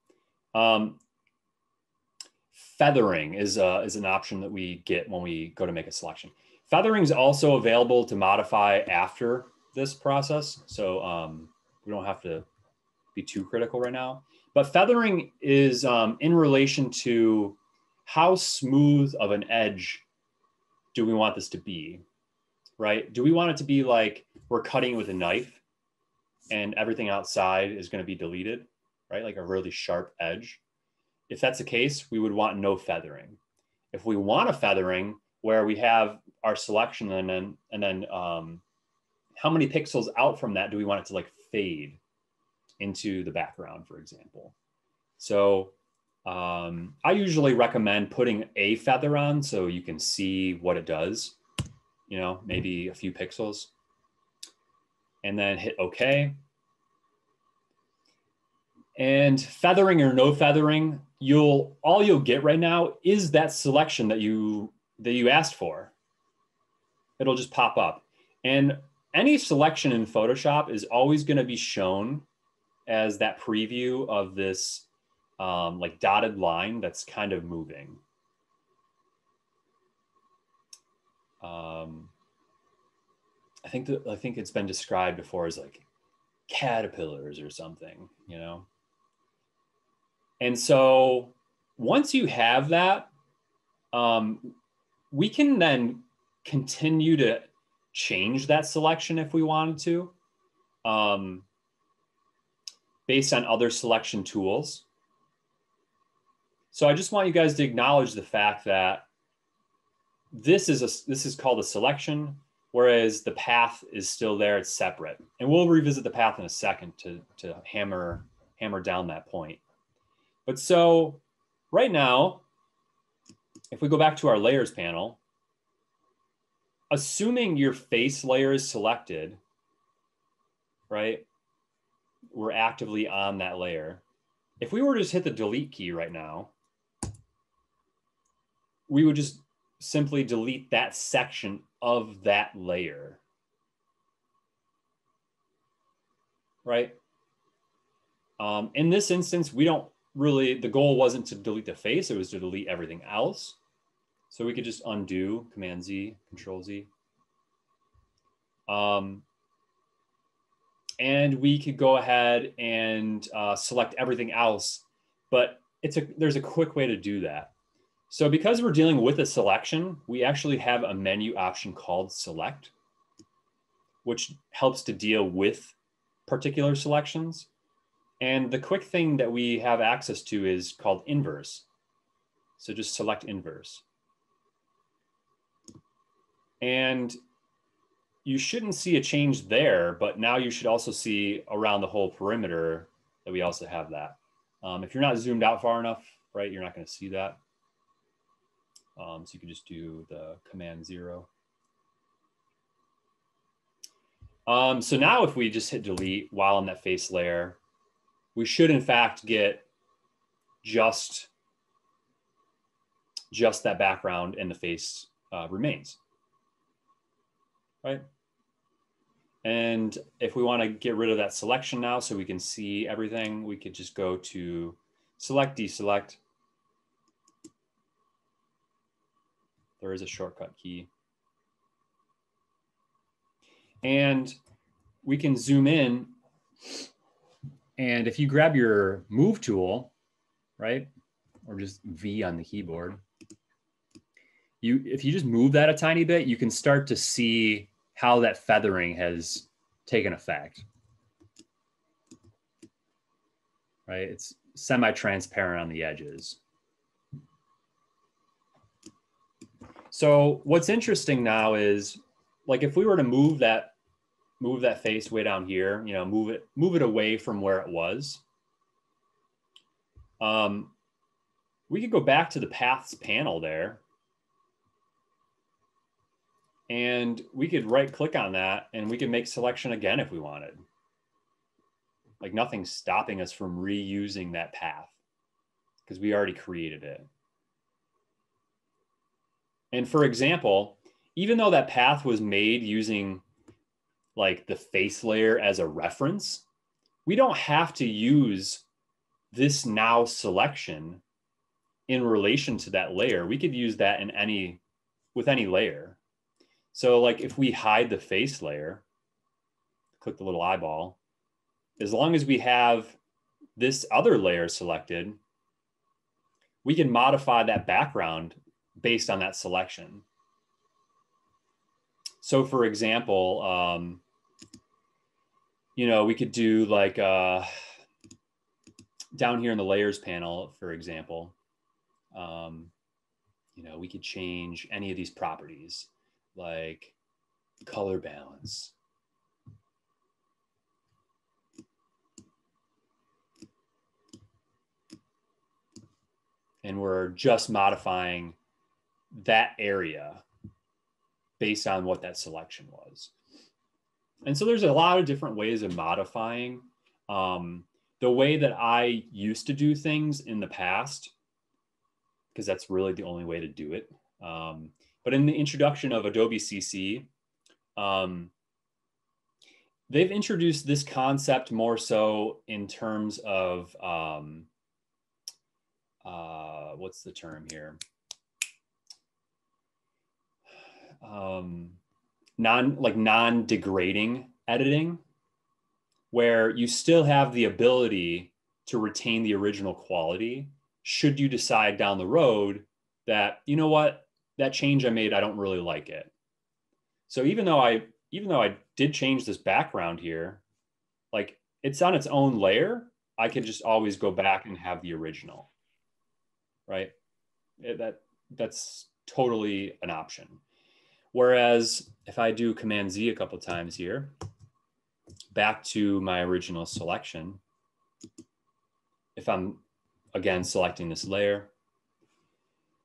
Feathering is an option that we get when we go to make a selection. Feathering is also available to modify after this process. So we don't have to be too critical right now. But feathering is in relation to how smooth of an edge do we want this to be, right? Do we want it to be like we're cutting with a knife and everything outside is going to be deleted, right? Like a really sharp edge. If that's the case, we would want no feathering. If we want a feathering where we have our selection and then how many pixels out from that do we want it to like fade into the background, for example? So I usually recommend putting a feather on so you can see what it does, you know, maybe a few pixels, and then hit OK. And feathering or no feathering, all you'll get right now is that selection that you asked for. It'll just pop up. And any selection in Photoshop is always going to be shown as that preview of this like dotted line that's kind of moving. I think it's been described before as like caterpillars or something, you know? And so once you have that, we can then continue to change that selection if we wanted to, based on other selection tools. So I just want you guys to acknowledge the fact that this is called a selection, whereas the path is still there, it's separate. And we'll revisit the path in a second to hammer down that point. But so right now, if we go back to our layers panel, assuming your face layer is selected, right? We're actively on that layer. If we were to just hit the delete key right now, we would just simply delete that section of that layer, right? In this instance, the goal wasn't to delete the face, it was to delete everything else. So we could just undo, Command Z, Control Z. And we could go ahead and select everything else, but there's a quick way to do that. So because we're dealing with a selection, we actually have a menu option called Select, which helps to deal with particular selections. And the quick thing that we have access to is called Inverse. So just select Inverse. And you shouldn't see a change there, but now you should also see around the whole perimeter that we also have that. If you're not zoomed out far enough, right, you're not going to see that. So you can just do the Command 0. So now if we just hit delete while on that face layer, we should in fact get just that background and the face remains, right? And if we want to get rid of that selection now so we can see everything, we could just go to Select, Deselect. There is a shortcut key. And we can zoom in. And if you grab your move tool, right, or just V on the keyboard, if you just move that a tiny bit, you can start to see how that feathering has taken effect. Right, it's semi-transparent on the edges. So what's interesting now is, like, if we were to move that face way down here, you know, move it away from where it was. We could go back to the paths panel there. And we could right click on that and we could make selection again if we wanted. Like nothing's stopping us from reusing that path because we already created it. And for example, even though that path was made using like the face layer as a reference, we don't have to use this now selection in relation to that layer. We could use that in with any layer. So like if we hide the face layer, click the little eyeball, as long as we have this other layer selected, we can modify that background based on that selection. So for example, you know, we could do like down here in the layers panel, for example, you know, we could change any of these properties like color balance. And we're just modifying that area based on what that selection was. And so there's a lot of different ways of modifying. The way that I used to do things in the past, because that's really the only way to do it. But in the introduction of Adobe CC, they've introduced this concept more so in terms of, what's the term here? Non-degrading editing, where you still have the ability to retain the original quality should you decide down the road that, you know what, that change I made, I don't really like it. So even though I did change this background here, like it's on its own layer, I can just always go back and have the original, right? That's totally an option. Whereas if I do Command Z a couple times here, back to my original selection, if I'm again selecting this layer,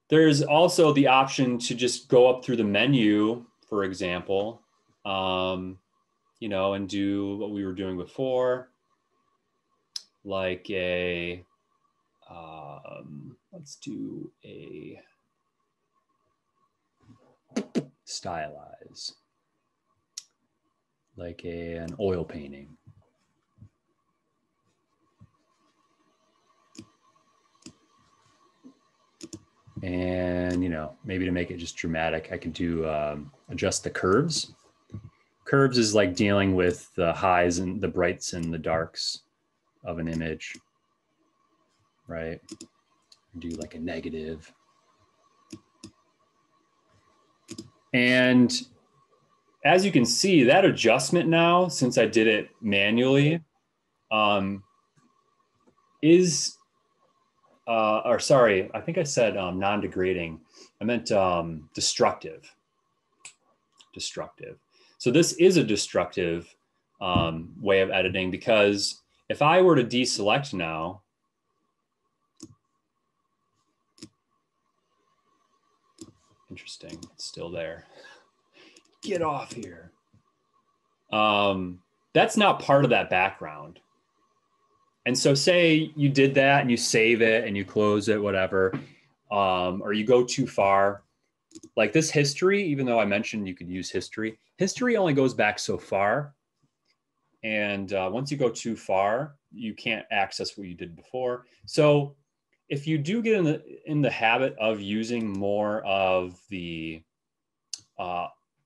there's also the option to just go up through the menu, for example, you know, and do what we were doing before, like a, let's do a stylize, like an oil painting. And, you know, maybe to make it just dramatic, I can do adjust the curves. Curves is like dealing with the highs and the brights and the darks of an image, right? Do like a negative. And as you can see, that adjustment now, since I did it manually, is, or sorry, I think I said non-degrading. I meant destructive. Destructive. So this is a destructive way of editing, because if I were to deselect now, interesting, it's still there. Get off here. That's not part of that background. And so say you did that and you save it and you close it, whatever, or you go too far. Like this history, even though I mentioned you could use history only goes back so far. And once you go too far, you can't access what you did before. So if you do get in the habit of using more of the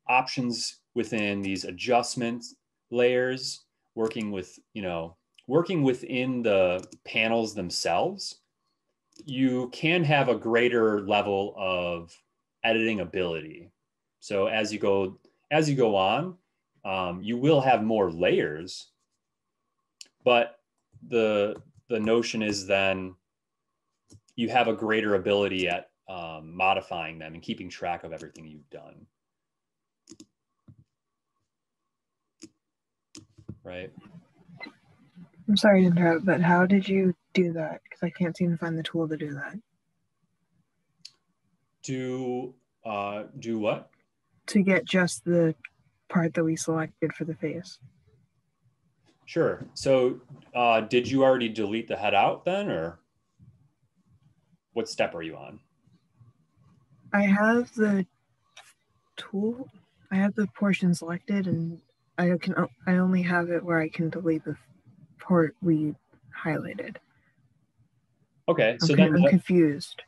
options within these adjustment layers, working with, you know, working within the panels themselves, you can have a greater level of editing ability. So as you go on, you will have more layers, but the notion is then you have a greater ability at modifying them and keeping track of everything you've done. Right? I'm sorry to interrupt, but how did you do that? Because I can't seem to find the tool to do that. Do what? to get just the part that we selected for the face. Sure. So did you already delete the head out then, or what step are you on? I have the tool. I have the portion selected, and I only have it where I can delete the part we highlighted. Okay, so I'm confused.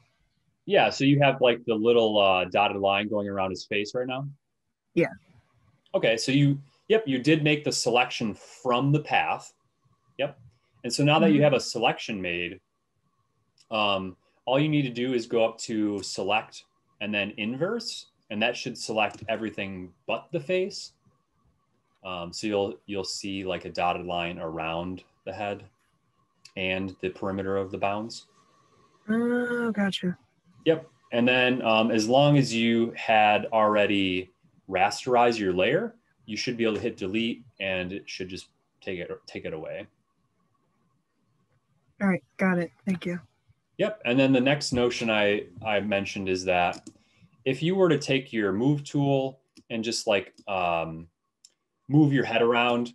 Yeah, so you have like the little dotted line going around his face right now? Yeah. Okay, so you did make the selection from the path. Yep. And so now that you have a selection made, all you need to do is go up to select and then inverse, and that should select everything but the face. So you'll see like a dotted line around the head and the perimeter of the bounds. Oh, gotcha. Yep. And then as long as you had already rasterized your layer, you should be able to hit delete and it should just take it away. All right, got it. Thank you. Yep. And then the next notion I mentioned is that if you were to take your move tool and just like move your head around,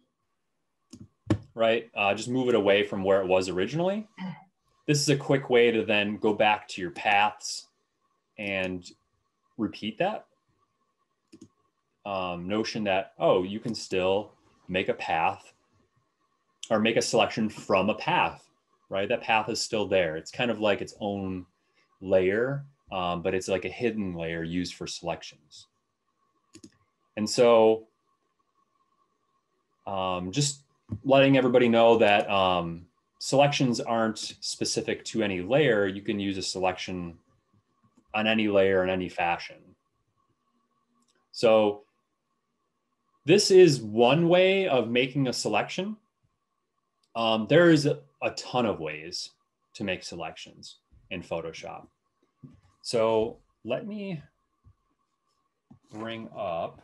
right? Just move it away from where it was originally. This is a quick way to then go back to your paths and repeat that notion that, oh, you can still make a path or make a selection from a path, right? That path is still there. It's kind of like its own layer, but it's like a hidden layer used for selections. And so just letting everybody know that selections aren't specific to any layer. You can use a selection on any layer in any fashion. So this is one way of making a selection. There is a ton of ways to make selections in Photoshop. So let me bring up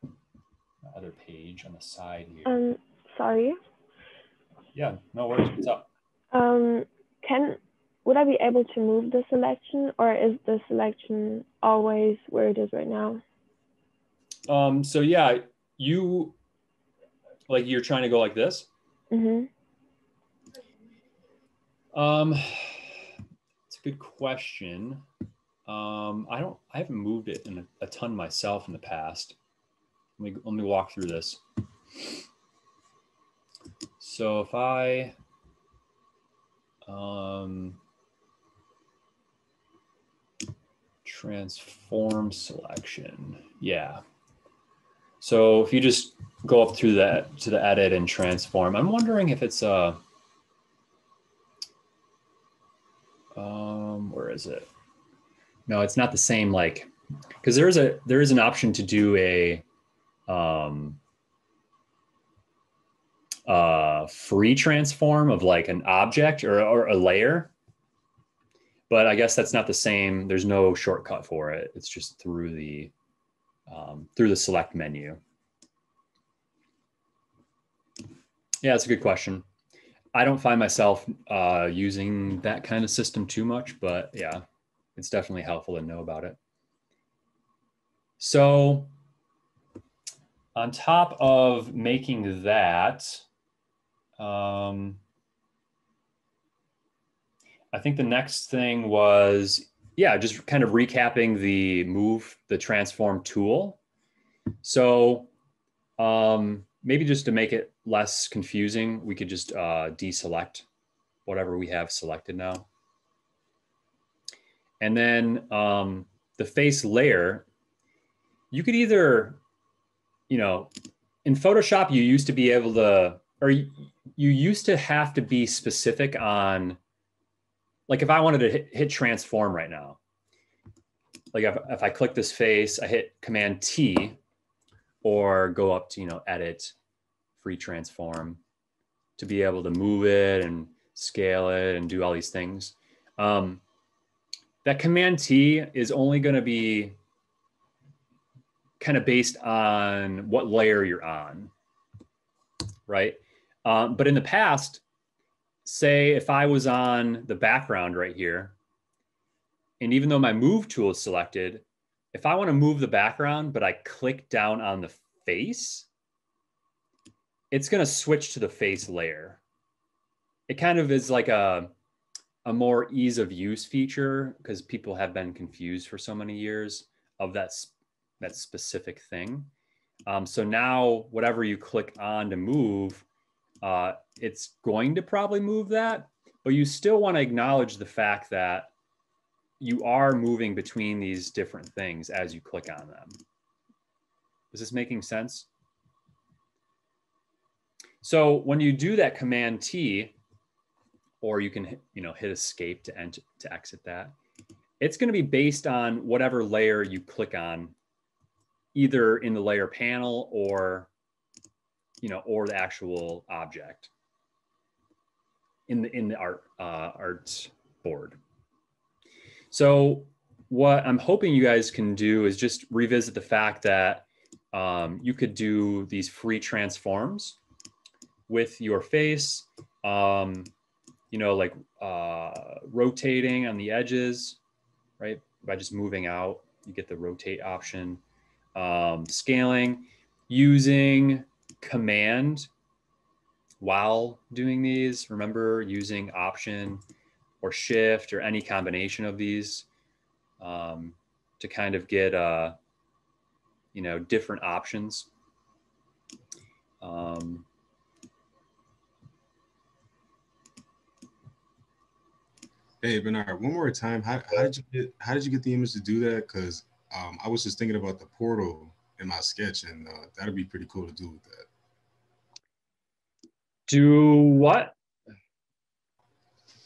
the other page on the side here. Sorry. Yeah, no worries. What's up? Would I be able to move the selection, or is the selection always where it is right now? So yeah, you're trying to go like this? Mm-hmm. It's a good question. I haven't moved it in a ton myself in the past. Let me walk through this. So if I transform selection, yeah. So if you just go up through that to the edit and transform, I'm wondering if it's where is it? No, it's not the same, like, because there is an option to do a free transform of like an object or a layer, but I guess that's not the same. There's no shortcut for it. It's just through the select menu. Yeah, that's a good question. I don't find myself using that kind of system too much, but yeah, it's definitely helpful to know about it. So on top of making that, I think the next thing was, yeah, just kind of recapping the transform tool. So maybe just to make it less confusing, we could just deselect whatever we have selected now. And then the face layer, you could either, in Photoshop, you used to be able to, or you used to have to be specific on, like if I wanted to hit transform right now, like if I click this face, I hit Command T or go up to, edit, free transform to be able to move it and scale it and do all these things. That Command T is only going to be kind of based on what layer you're on, right? But in the past, say if I was on the background right here, and even though my move tool is selected, if I want to move the background, but I click down on the face, it's going to switch to the face layer. It kind of is like a more ease of use feature because people have been confused for so many years of that specific thing. So now whatever you click on to move, it's going to probably move that, but you still want to acknowledge the fact that you are moving between these different things as you click on them. Is this making sense? So when you do that Command T, or you can hit escape to exit that, it's going to be based on whatever layer you click on, either in the layer panel or or the actual object in the art board. So what I'm hoping you guys can do is just revisit the fact that you could do these free transforms with your face, like rotating on the edges, right? By just moving out, you get the rotate option. Scaling, using Command while doing these. Remember, using Option or Shift or any combination of these to kind of get different options. Hey Bernard, one more time. How did you get the image to do that? Because I was just thinking about the portal in my sketch, and that'd be pretty cool to do with that. Do what?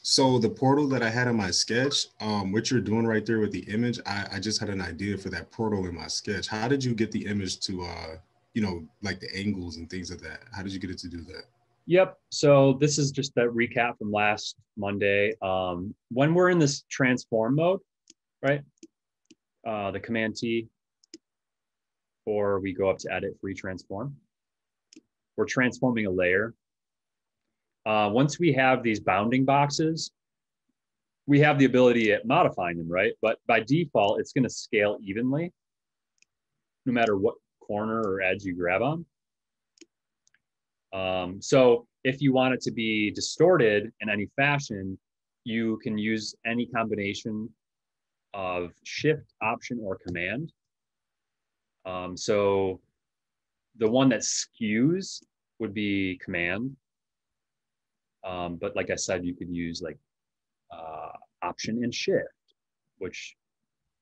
So the portal that I had in my sketch, what you're doing right there with the image, I just had an idea for that portal in my sketch. How did you get the image to, like the angles and things like that? How did you get it to do that? Yep. So this is just a recap from last Monday. When we're in this transform mode, right? The Command T, or we go up to edit free transform. We're transforming a layer. Once we have these bounding boxes, we have the ability at modifying them, right? But by default, it's going to scale evenly, no matter what corner or edge you grab on. So if you want it to be distorted in any fashion, you can use any combination of Shift, Option, or Command. So the one that skews would be Command. But like I said, you could use like Option and Shift, which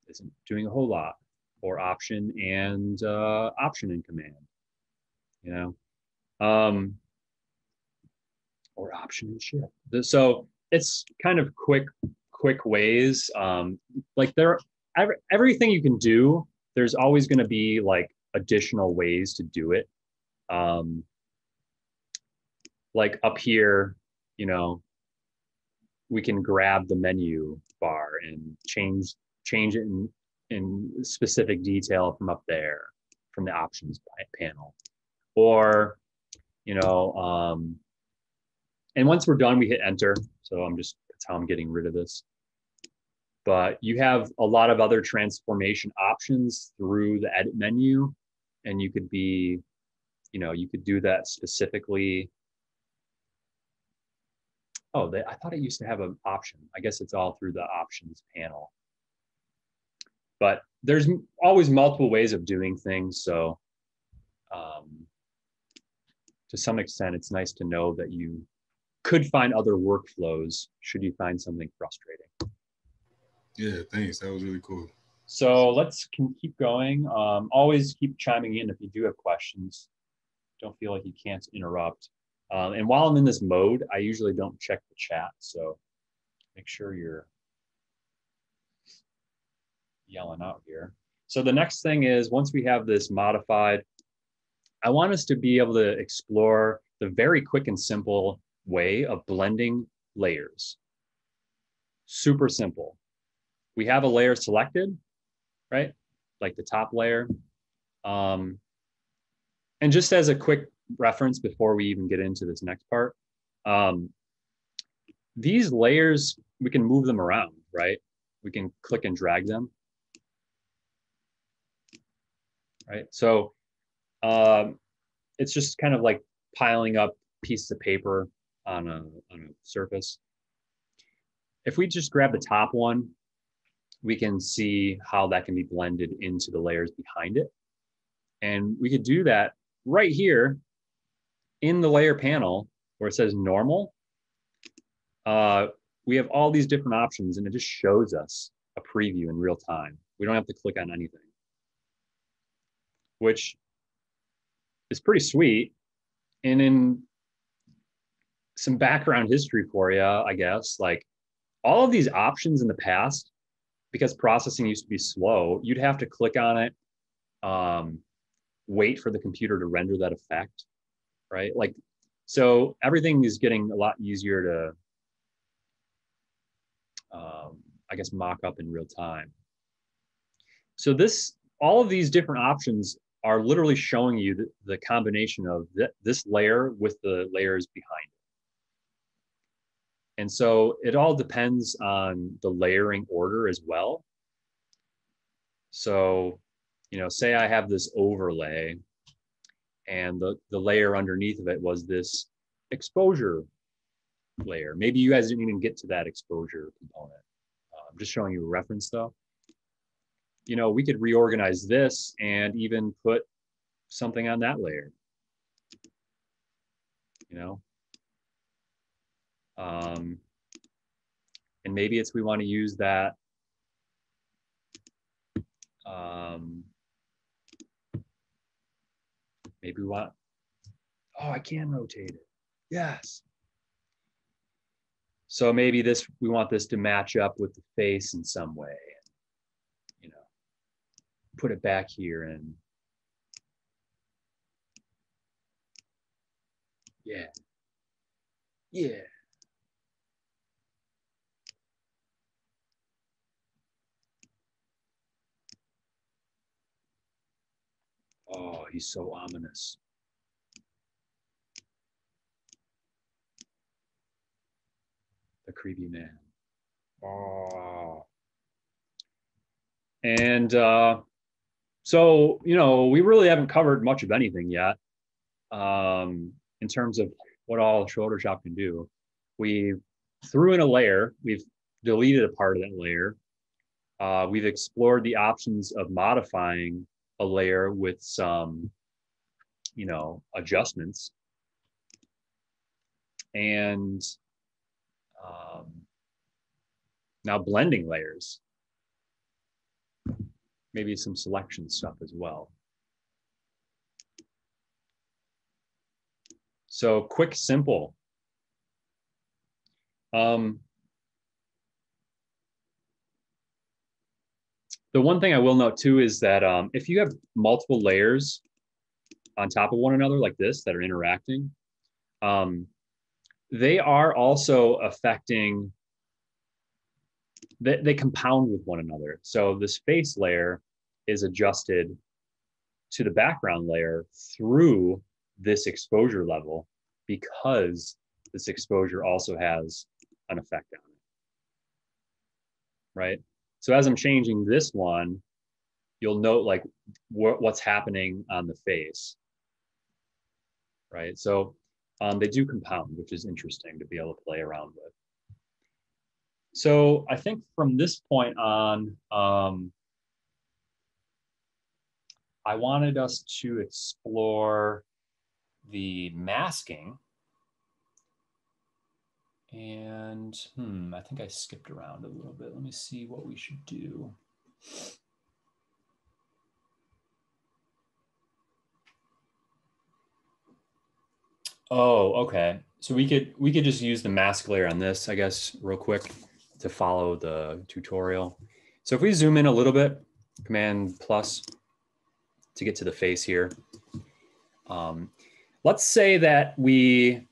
isn't doing a whole lot, or Option and Command, or Option and Shift. So it's kind of quick ways. Like everything you can do, there's always going to be like additional ways to do it. Like up here, we can grab the menu bar and change it in specific detail from up there, from the options panel. Or, and once we're done, we hit enter. So that's how I'm getting rid of this. But you have a lot of other transformation options through the edit menu, and you could be, you could do that specifically. Oh, I thought it used to have an option. I guess it's all through the options panel. But there's always multiple ways of doing things. So to some extent, it's nice to know that you could find other workflows should you find something frustrating. Yeah, thanks. That was really cool. So let's keep going. Always keep chiming in if you do have questions. Don't feel like you can't interrupt. And while I'm in this mode, I usually don't check the chat. So make sure you're yelling out here. So the next thing is, once we have this modified, I want us to be able to explore the very quick and simple way of blending layers. Super simple. We have a layer selected, right? Like the top layer. And just as a quick reference before we even get into this next part, these layers, we can move them around, right? We can click and drag them. right? So it's just kind of like piling up pieces of paper on a surface. If we just grab the top one, we can see how that can be blended into the layers behind it. And we could do that right here in the layer panel where it says normal. We have all these different options and it just shows us a preview in real time. We don't have to click on anything, which is pretty sweet. And in some background history for you, I guess, like all of these options in the past, because processing used to be slow, you'd have to click on it, wait for the computer to render that effect, right? Like, so everything is getting a lot easier to, I guess, mock up in real time. So all of these different options are literally showing you the combination of this layer with the layers behind it. And so it all depends on the layering order as well. So, you know, say I have this overlay and the layer underneath of it was this exposure layer. Maybe you guys didn't even get to that exposure component. I'm just showing you a reference though. You know, we could reorganize this and even put something on that layer, you know. And maybe we want to use that. Maybe we want, oh, I can rotate it. Yes. So maybe we want this to match up with the face in some way. You know, put it back here and yeah. Yeah. Oh, he's so ominous. The creepy man. Oh. And so, you know, we really haven't covered much of anything yet in terms of what all Photoshop can do. We threw in a layer. We've deleted a part of that layer. We've explored the options of modifying a layer with some, you know, adjustments. And now blending layers. Maybe some selection stuff as well. So quick, simple. The one thing I will note too is that if you have multiple layers on top of one another like this that are interacting, they are also affecting, they compound with one another. So this face layer is adjusted to the background layer through this exposure level because this exposure also has an effect on it, right? So as I'm changing this one, you'll note like what's happening on the face, right? So they do compound, which is interesting to be able to play around with. So I think from this point on, I wanted us to explore the masking. And I think I skipped around a little bit. Let me see what we should do. Oh, okay. So we could just use the mask layer on this, I guess, real quick to follow the tutorial. So if we zoom in a little bit, Command plus to get to the face here. Let's say that we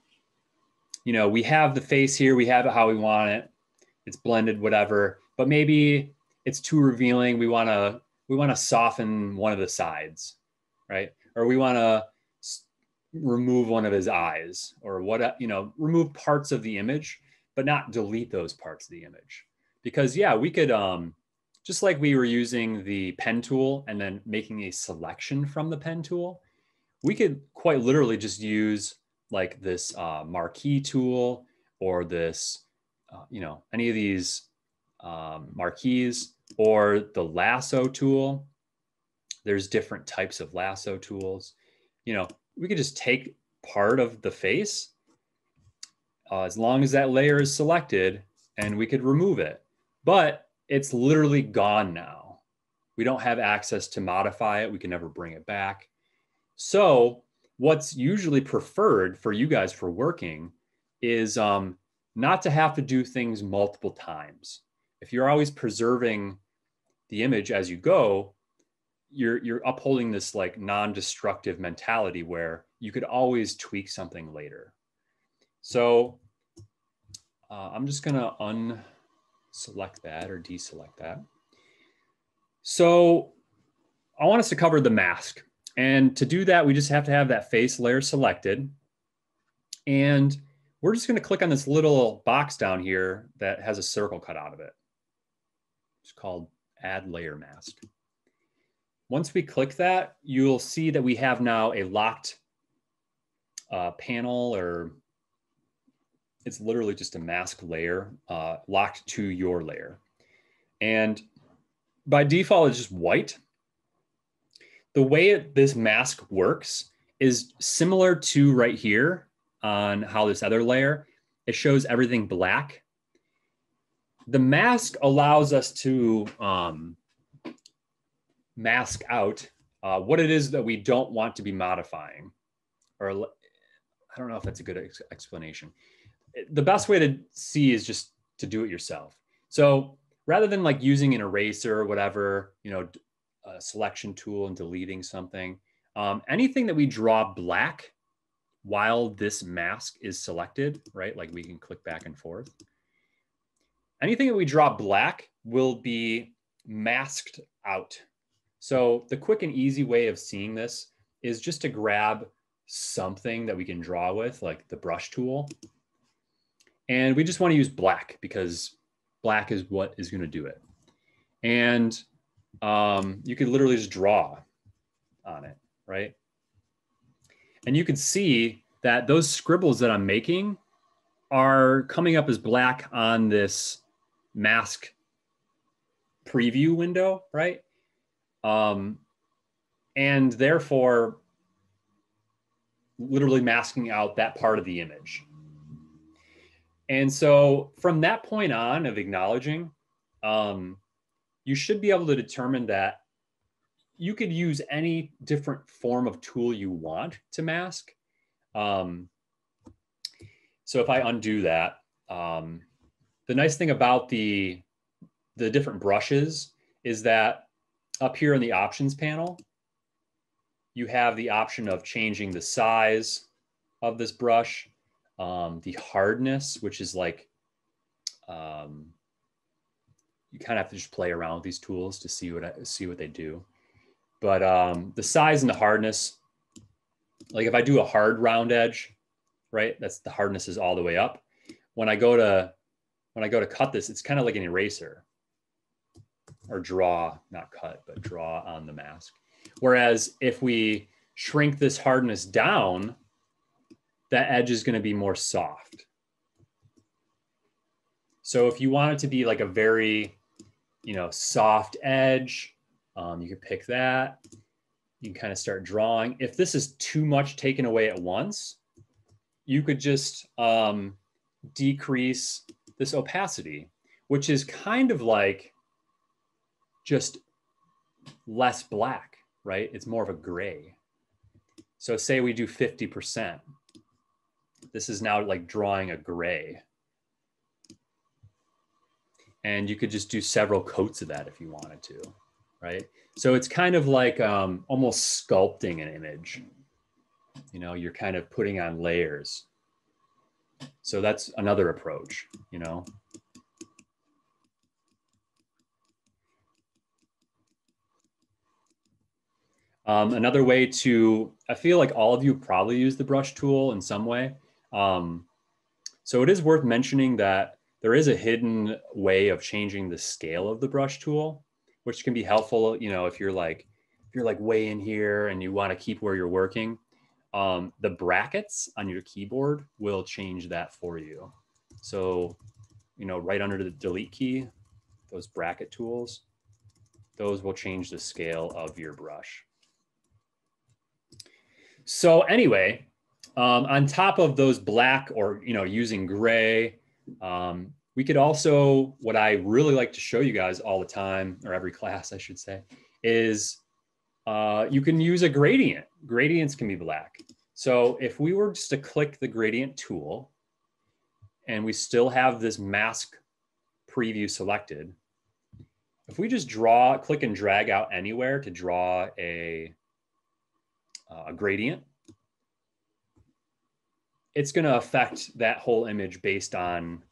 have the face here, we have it how we want it, it's blended, whatever, but maybe it's too revealing. We want to soften one of the sides, right? Or we want to remove one of his eyes, or remove parts of the image, but not delete those parts of the image. Because yeah, we could just like we were using the pen tool and then making a selection from the pen tool, we could quite literally just use like this marquee tool or this, any of these marquees or the lasso tool. There's different types of lasso tools. We could just take part of the face as long as that layer is selected, and we could remove it. But it's literally gone now. We don't have access to modify it. We can never bring it back. So what's usually preferred for you guys for working is not to have to do things multiple times. If you're always preserving the image as you go, you're upholding this like non-destructive mentality where you could always tweak something later. So I'm just gonna unselect that or deselect that. So I want us to cover the mask. And to do that, we just have to have that face layer selected. And we're just gonna click on this little box down here that has a circle cut out of it. It's called Add Layer Mask. Once we click that, you'll see that we have now a locked panel, or it's literally just a mask layer locked to your layer. And by default, it's just white. The way this mask works is similar to right here on how this other layer, it shows everything black. The mask allows us to mask out what it is that we don't want to be modifying. Or I don't know if that's a good explanation. The best way to see is just to do it yourself. So rather than like using an eraser or whatever, a selection tool and deleting something, anything that we draw black while this mask is selected, right? Like we can click back and forth. Anything that we draw black will be masked out. So the quick and easy way of seeing this is just to grab something that we can draw with, like the brush tool. And we just want to use black because black is what is going to do it. And you could literally just draw on it, right? And you can see that those scribbles that I'm making are coming up as black on this mask preview window, right? And therefore, literally masking out that part of the image. And so from that point on of acknowledging, you should be able to determine that you could use any different form of tool you want to mask. So if I undo that, the nice thing about the different brushes is that up here in the options panel, you have the option of changing the size of this brush, the hardness, which is like, you kind of have to just play around with these tools to see what they do. But the size and the hardness, like if I do a hard round edge, right? That's the hardness is all the way up. When I go to cut this, it's kind of like an eraser, or draw, not cut, but draw on the mask. Whereas if we shrink this hardness down, that edge is going to be more soft. So if you want it to be like a very, soft edge, you can pick that. You can kind of start drawing. If this is too much taken away at once, you could just decrease this opacity, which is kind of like just less black, right? It's more of a gray. So say we do 50%. This is now like drawing a gray. And you could just do several coats of that if you wanted to, right? So it's kind of like almost sculpting an image. You're kind of putting on layers. So that's another approach, Another way I feel like all of you probably use the brush tool in some way. So it is worth mentioning that there is a hidden way of changing the scale of the brush tool. which can be helpful, you know, if you're like way in here and you want to keep where you're working. The brackets on your keyboard will change that for you. So, you know, right under the delete key, those bracket tools, those will change the scale of your brush. So anyway, on top of those black or, you know, using gray, we could also, what I really like to show you guys all the time, or every class I should say, is you can use a gradient. Gradients can be black. So if we were just to click the gradient tool and we still have this mask preview selected, if we just click and drag out anywhere to draw a gradient, it's going to affect that whole image based on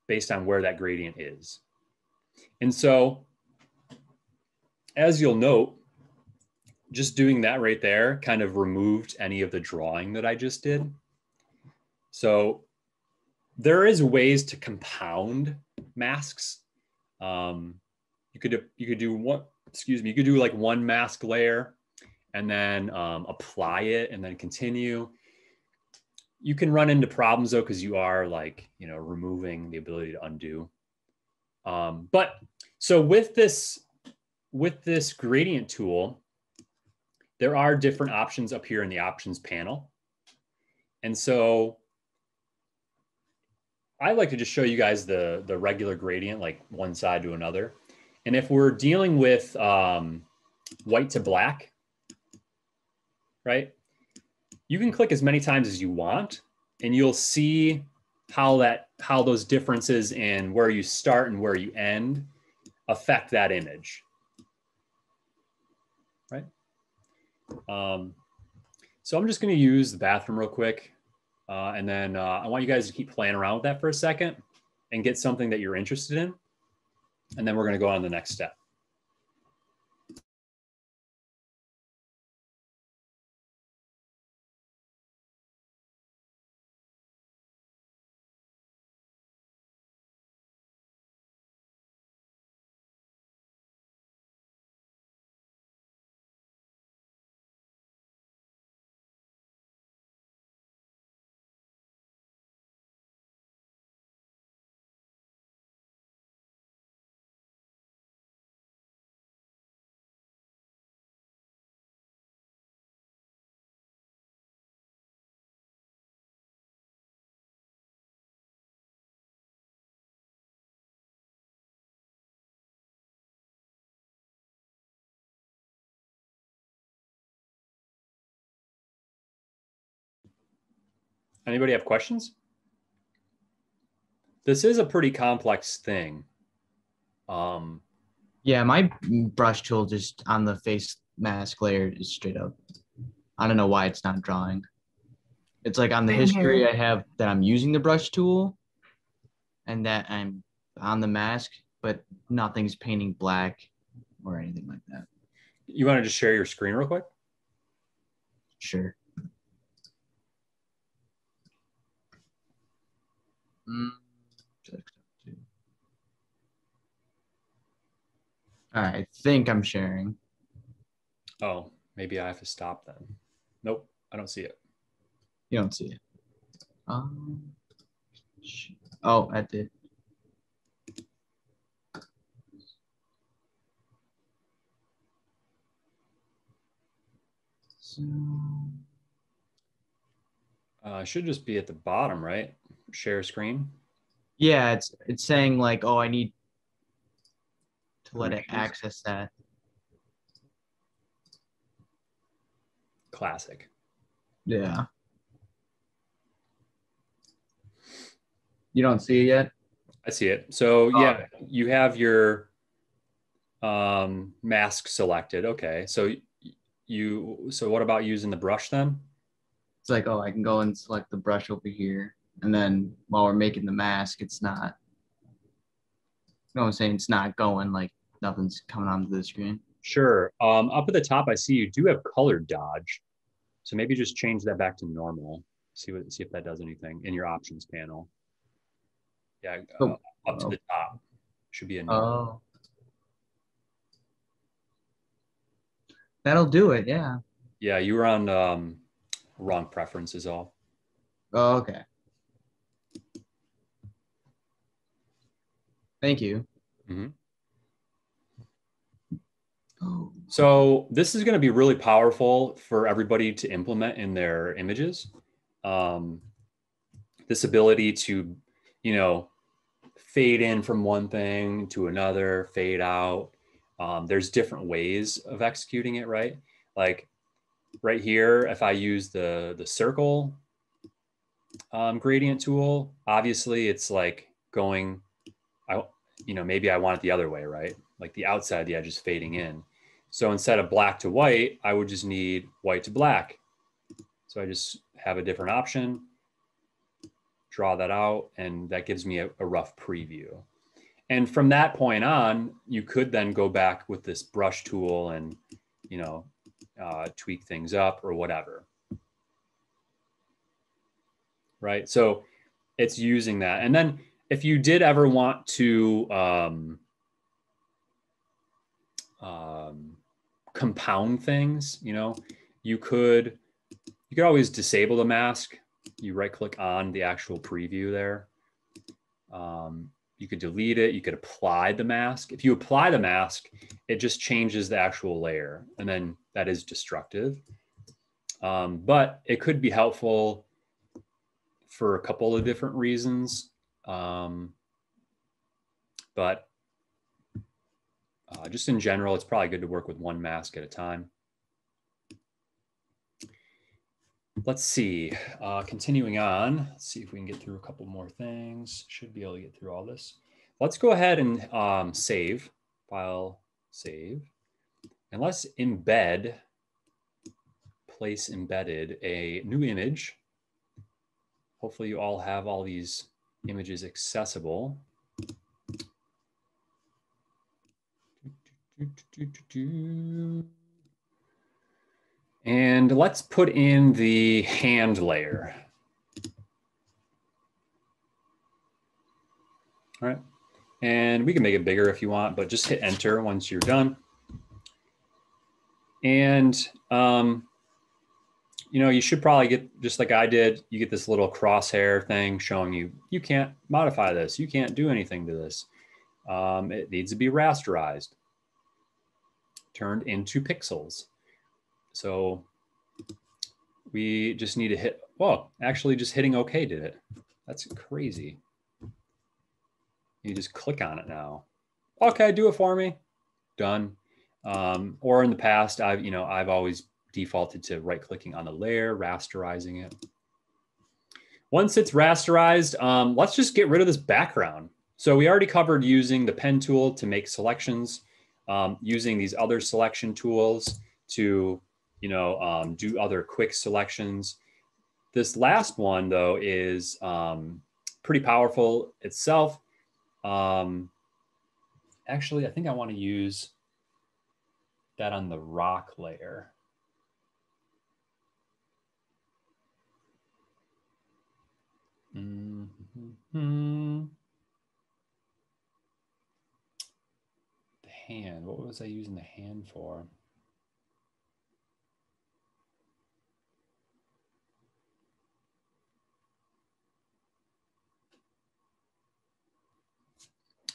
where that gradient is. And so, as you'll note, just doing that right there kind of removed any of the drawing that I just did. So there is ways to compound masks. You could do like one mask layer and then apply it and then continue. You can run into problems though, because you are like, you know, removing the ability to undo. But so with this gradient tool, there are different options up here in the options panel. And so I like to just show you guys the regular gradient, like one side to another. And if we're dealing with white to black, right? You can click as many times as you want, and you'll see how those differences in where you start and where you end affect that image, right? So I'm just going to use the bathroom real quick, and then I want you guys to keep playing around with that for a second and get something that you're interested in, and then we're going to go on to the next step. Anybody have questions? This is a pretty complex thing. Yeah, my brush tool just on the face mask layer is straight up. I don't know why it's not drawing. It's like on the history I have that I'm using the brush tool and that I'm on the mask, but nothing's painting black or anything like that. You want to just share your screen real quick? Sure. All right, I think I'm sharing. Oh, maybe I have to stop then. Nope, I don't see it. You don't see it. Oh, I did. So, it should just be at the bottom, right? Share screen. yeah, it's saying like, oh, I need to let it access that. Classic. Yeah. You don't see it yet? I see it. So yeah, you have your mask selected. Okay. So what about using the brush then? It's like, oh, I can go and select the brush over here. And then while we're making the mask, it's not, you know what I'm saying? It's not going, like nothing's coming onto the screen. Sure. Up at the top, I see you do have color dodge. So maybe just change that back to normal. See if that does anything in your options panel. Yeah, up to the top should be a normal. Oh. That'll do it. Yeah. Yeah, you were on wrong preference is all. Oh, okay. Thank you. Mm-hmm. So this is going to be really powerful for everybody to implement in their images. This ability to, you know, fade in from one thing to another, fade out. There's different ways of executing it, right? Like right here, if I use the circle gradient tool, obviously it's like going, maybe I want it the other way, right? Like the outside of the edge is fading in. So instead of black to white, I would just need white to black. So I just have a different option, draw that out, and that gives me a rough preview. And from that point on, you could then go back with this brush tool and, you know, tweak things up or whatever. Right. So it's using that. And then if you did ever want to compound things, you know, you could always disable the mask. You right click on the actual preview there. You could delete it. You could apply the mask. If you apply the mask, it just changes the actual layer, and then that is destructive. But it could be helpful for a couple of different reasons. But just in general, it's probably good to work with one mask at a time. Let's see, continuing on, let's see if we can get through a couple more things. Should be able to get through all this. Let's go ahead and save, file, save. And let's embed, place embedded a new image. Hopefully you all have all these images accessible. And let's put in the hand layer. All right. And we can make it bigger if you want, but just hit enter once you're done. And, you know, you should probably get, just like I did, you get this little crosshair thing showing you, you can't modify this. You can't do anything to this. It needs to be rasterized, turned into pixels. So we just need to hit, well, actually just hitting OK did it. That's crazy. You just click on it now. Okay, do it for me. Done. Or in the past, I've always defaulted to right clicking on the layer, rasterizing it. Once it's rasterized, let's just get rid of this background. So we already covered using the pen tool to make selections, using these other selection tools to, do other quick selections. This last one though is pretty powerful itself. Actually, I think I want to use that on the rock layer. The hand, what was I using the hand for?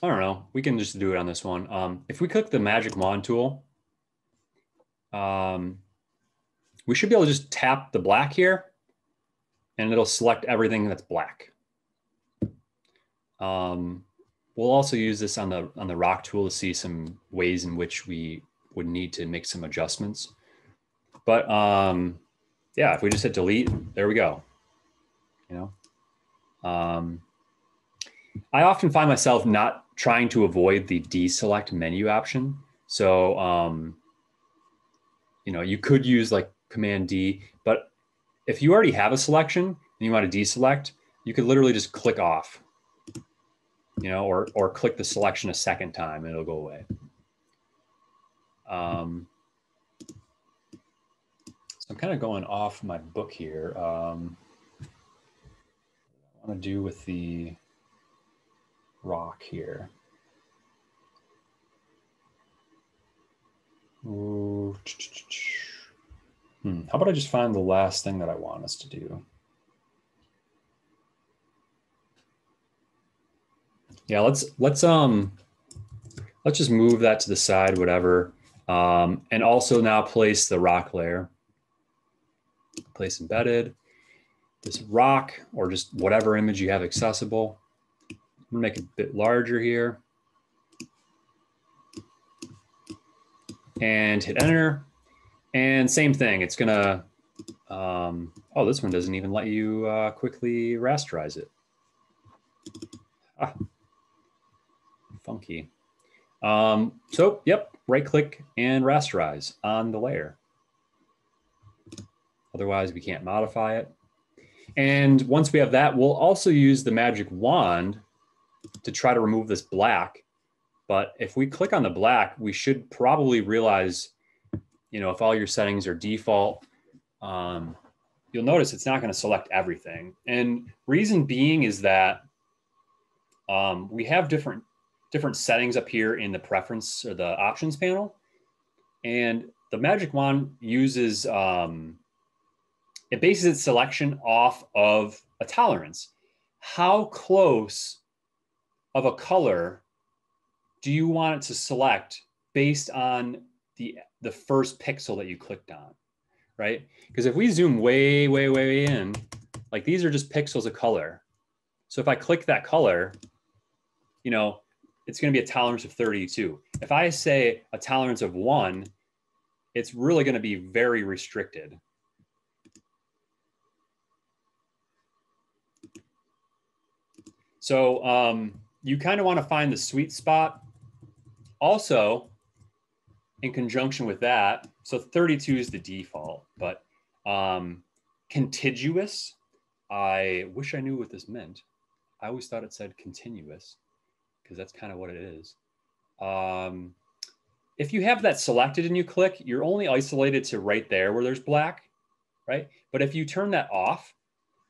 I don't know. We can just do it on this one. If we click the magic wand tool, we should be able to just tap the black here and it'll select everything that's black. We'll also use this on the rock tool to see some ways in which we would need to make some adjustments. But yeah, if we just hit delete, there we go. I often find myself not trying to avoid the deselect menu option. So, you could use like Command D, but if you already have a selection and you want to deselect, you could literally just click off, or click the selection a second time and it'll go away. So I'm kind of going off my book here. What I want to do with the rock here. Ooh, How about I just find the last thing that I want us to do? Yeah, let's just move that to the side, whatever. And also now place the rock layer. Place embedded. This rock, or just whatever image you have accessible. I'm gonna make it a bit larger here. And hit enter. And same thing, it's gonna, oh, this one doesn't even let you quickly rasterize it. Ah, funky. So, yep, right click and rasterize on the layer. Otherwise, we can't modify it. And once we have that, we'll also use the magic wand to try to remove this black. But if we click on the black, we should probably realize, you know, if all your settings are default, you'll notice it's not going to select everything. And reason being is that we have different settings up here in the preference or the options panel. And the magic wand uses, it bases its selection off of a tolerance. How close of a color do you want it to select based on the first pixel that you clicked on, right? Because if we zoom way, way, way in, like these are just pixels of color. So if I click that color, you know, it's going to be a tolerance of 32. If I say a tolerance of 1, it's really going to be very restricted. So you kind of want to find the sweet spot. Also, in conjunction with that, so 32 is the default, but contiguous, I wish I knew what this meant. I always thought it said continuous, because that's kind of what it is. If you have that selected and you click, you're only isolated to right there where there's black, right? But if you turn that off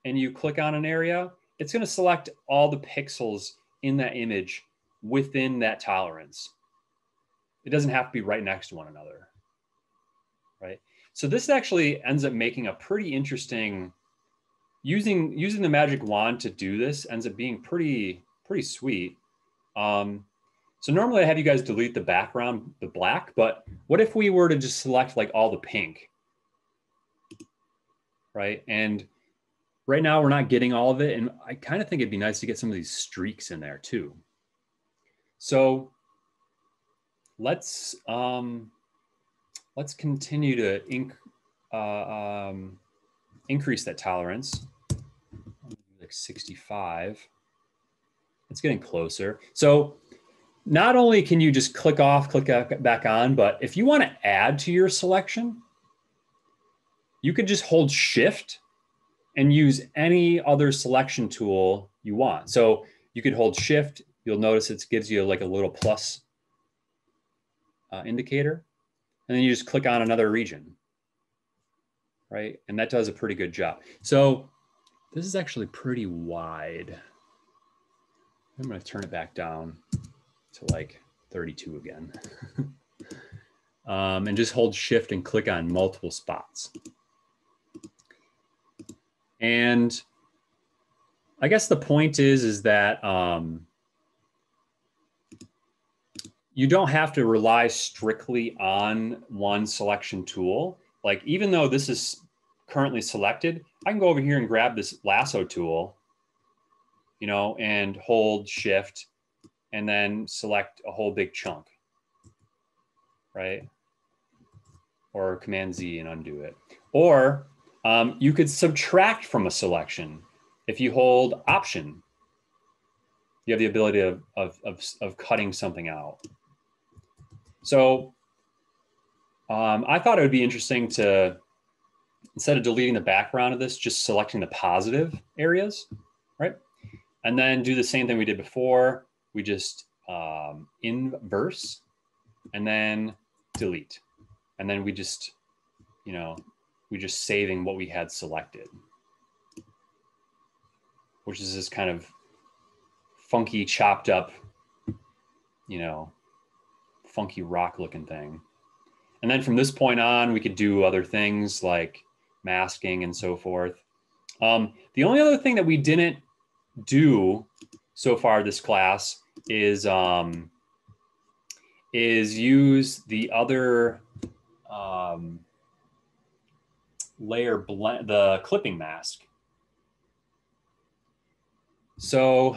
and you click on an area, it's going to select all the pixels in that image within that tolerance. It doesn't have to be right next to one another, right? So this actually ends up making a pretty interesting, using the magic wand to do this ends up being pretty sweet. So normally I have you guys delete the background, the black, but what if we were to just select like all the pink, right? And right now we're not getting all of it. And I kind of think it'd be nice to get some of these streaks in there too. So let's continue to increase that tolerance, like 65. It's getting closer. So not only can you just click off, click back on, but if you want to add to your selection, you could just hold Shift and use any other selection tool you want. So you could hold Shift. You'll notice it gives you like a little plus indicator. And then you just click on another region, right? And that does a pretty good job. So this is actually pretty wide. I'm going to turn it back down to like 32 again. And just hold Shift and click on multiple spots. And I guess the point is that you don't have to rely strictly on one selection tool. Like even though this is currently selected, I can go over here and grab this lasso tool, you know, and hold Shift and then select a whole big chunk, right? Or Command Z and undo it. Or you could subtract from a selection. If you hold Option, you have the ability of cutting something out. So I thought it would be interesting to, instead of deleting the background of this, just selecting the positive areas, right? And then do the same thing we did before. We just inverse and then delete. And then we just, you know, we just saving what we had selected, which is this kind of funky, chopped up, you know, funky rock looking thing. And then from this point on, we could do other things like masking and so forth. The only other thing that we didn't do so far this class is use the other layer blend, the clipping mask. So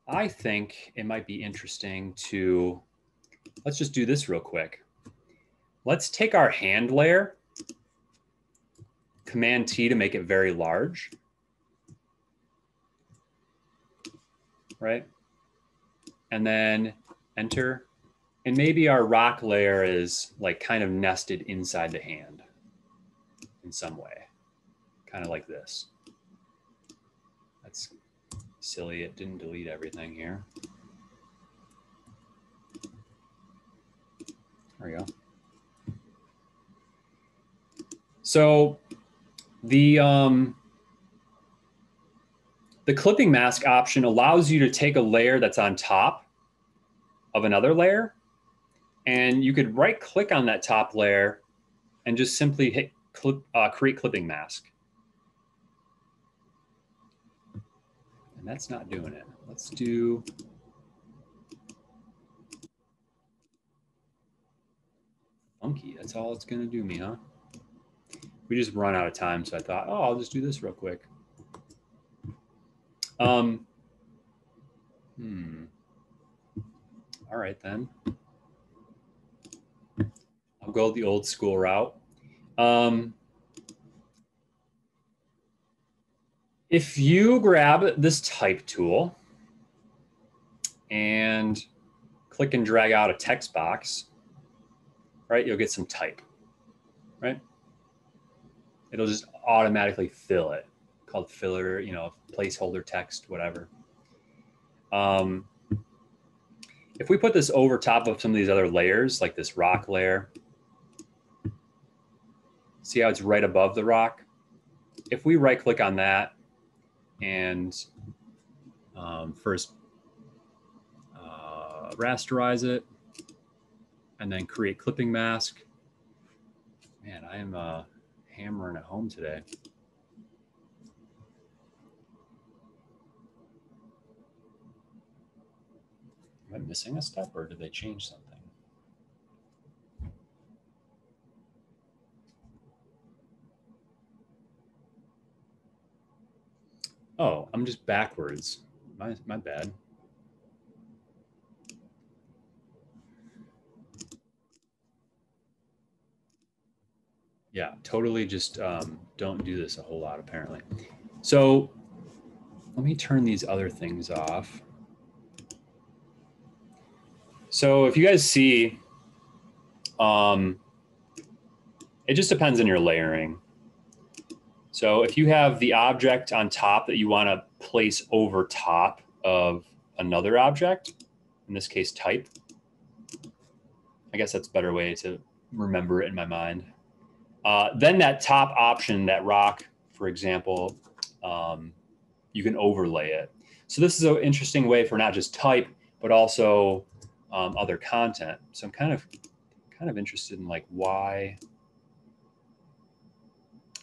I think it might be interesting to, let's just do this real quick. Let's take our hand layer, Command T to make it very large, right? And then enter. And maybe our rock layer is like kind of nested inside the hand in some way, kind of like this. That's silly, it didn't delete everything here. There we go. So the clipping mask option allows you to take a layer that's on top of another layer, and you could right click on that top layer and just simply hit create clipping mask. And that's not doing it. Let's do funky. That's all it's gonna do me, huh? We just run out of time, so I thought, oh, I'll just do this real quick. All right then. I'll go the old school route. If you grab this type tool and click and drag out a text box, right, you'll get some type, right? It'll just automatically fill it, called filler, you know, placeholder text, whatever. If we put this over top of some of these other layers, like this rock layer, see how it's right above the rock? If we right click on that and first rasterize it and then create clipping mask. Man, I am hammering at home today. Am I missing a step or did they change something? Oh, I'm just backwards. My bad. Yeah, totally just don't do this a whole lot apparently. So let me turn these other things off. So if you guys see, it just depends on your layering. So if you have the object on top that you want to place over top of another object, in this case type, I guess that's a better way to remember it in my mind. Then that top option, that rock, for example, you can overlay it. So this is an interesting way for not just type, but also other content. So I'm kind of interested in like why.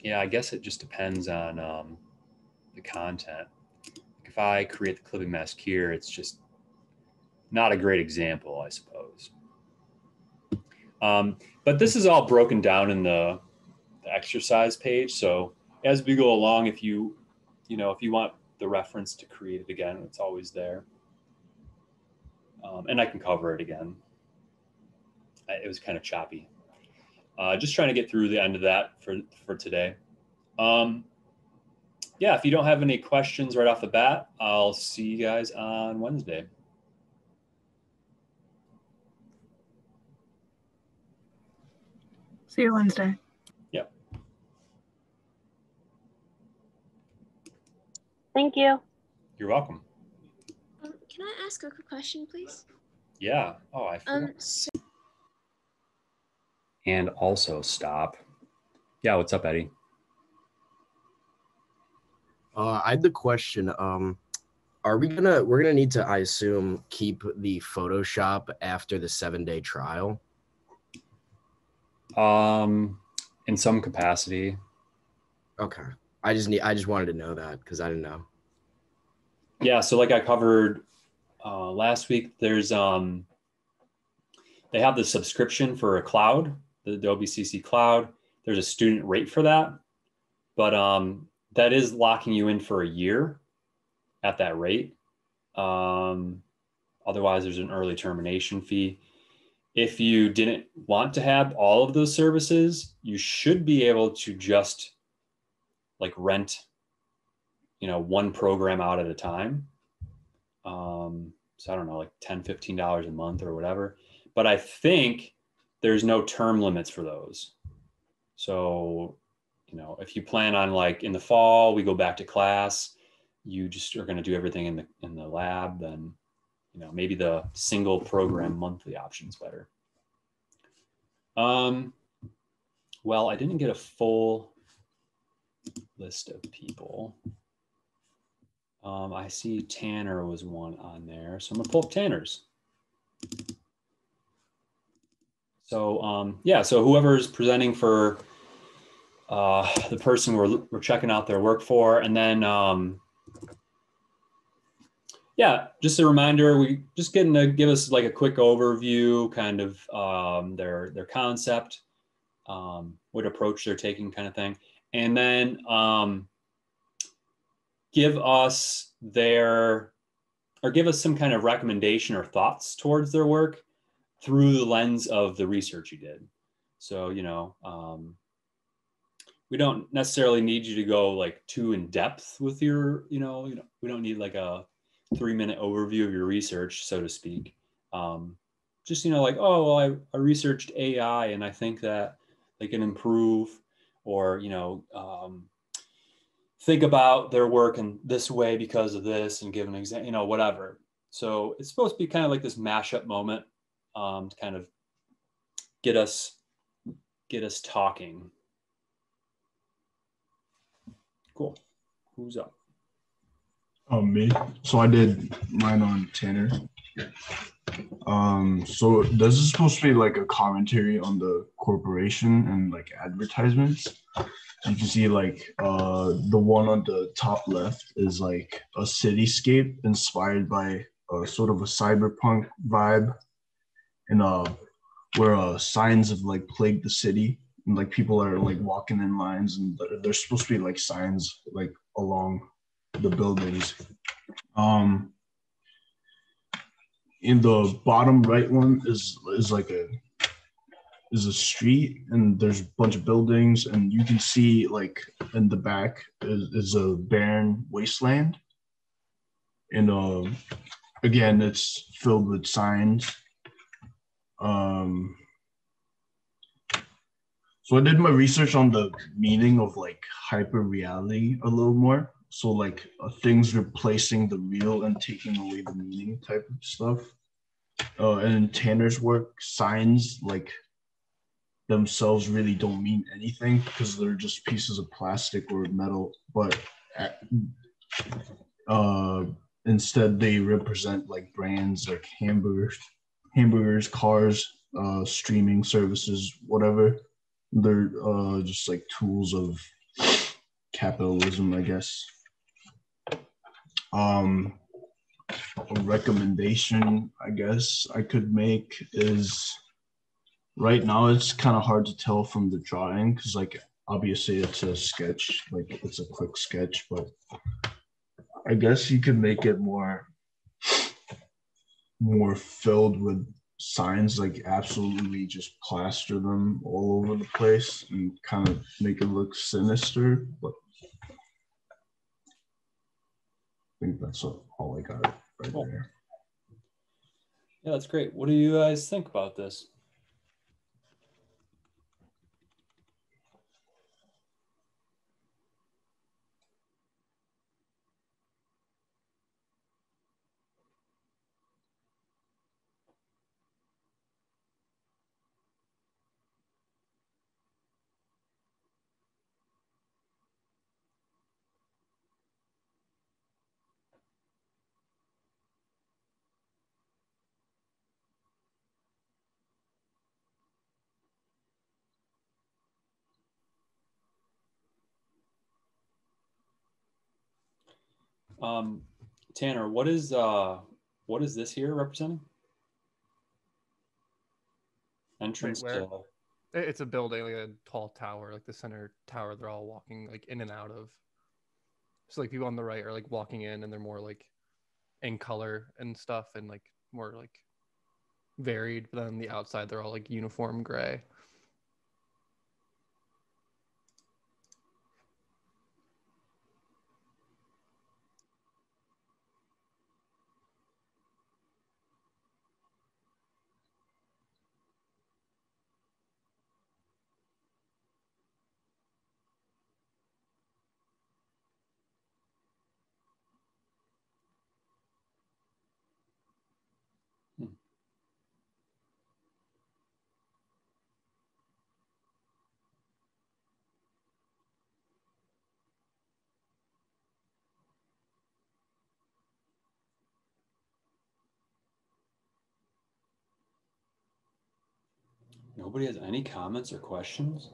Yeah, I guess it just depends on the content. If I create the clipping mask here, it's just not a great example, I suppose. But this is all broken down in the exercise page. So as we go along, if you want the reference to create it again, it's always there. And I can cover it again. It was kind of choppy. Just trying to get through the end of that for today. Yeah, if you don't have any questions right off the bat, I'll see you guys on Wednesday. See you Wednesday. Yep. Thank you. You're welcome. Can I ask a quick question, please? Yeah. Oh, I forgot. And also stop. Yeah, what's up, Eddie? I had the question. we're gonna need to, I assume, keep the Photoshop after the 7-day trial? In some capacity. Okay. I just wanted to know that because I didn't know. Yeah, so like I covered last week, there's they have the subscription for a cloud, the Adobe CC cloud. There's a student rate for that, but that is locking you in for a year at that rate. Otherwise, there's an early termination fee. If you didn't want to have all of those services, you should be able to just like rent, one program out at a time. So I don't know, like $10, $15 a month or whatever. But I think there's no term limits for those. So, if you plan on like in the fall, we go back to class, you just are going to do everything in the lab, then, maybe the single program monthly option is better. Well, I didn't get a full list of people. I see Tanner was one on there, so I'm gonna pull up Tanner's. So so whoever's presenting for the person we're checking out their work for, and then just a reminder, we just getting to give us like a quick overview, kind of their concept, what approach they're taking, kind of thing, and then give us some kind of recommendation or thoughts towards their work through the lens of the research you did. So, we don't necessarily need you to go like too in depth with your, we don't need like a 3-minute overview of your research, so to speak. Just, like, oh, well, I researched AI and I think that they can improve, or, think about their work in this way because of this, and give an example, whatever. So it's supposed to be kind of like this mashup moment to kind of get us talking. Cool. Who's up? Me. So I did mine on Tanner. So this is supposed to be like a commentary on the corporation and like advertisements. You can see like the one on the top left is like a cityscape inspired by sort of a cyberpunk vibe, and where signs have like plagued the city, and like people are like walking in lines, and there's supposed to be like signs like along the buildings. In the bottom right one is a street, and there's a bunch of buildings, and you can see like in the back is a barren wasteland, and again it's filled with signs. So I did my research on the meaning of like hyper reality a little more. So like things replacing the real and taking away the meaning type of stuff. And in Tanner's work, signs like themselves really don't mean anything because they're just pieces of plastic or metal, but instead they represent like brands like hamburgers, cars, streaming services, whatever. They're just like tools of capitalism, I guess. A recommendation I guess I could make is, right now it's kind of hard to tell from the drawing because like obviously it's a sketch, like it's a quick sketch, but I guess you could make it more filled with signs, like absolutely just plaster them all over the place and kind of make it look sinister. But I think that's all I got right there. Yeah, that's great. What do you guys think about this? Tanner, what is this here representing? Entrance Wait, where? to. It's a building, like a tall tower, like the center tower. They're all walking like in and out of. So like people on the right are like walking in, and they're more like in color and stuff, and like more like varied. But then on the outside, they're all like uniform gray. Nobody has any comments or questions?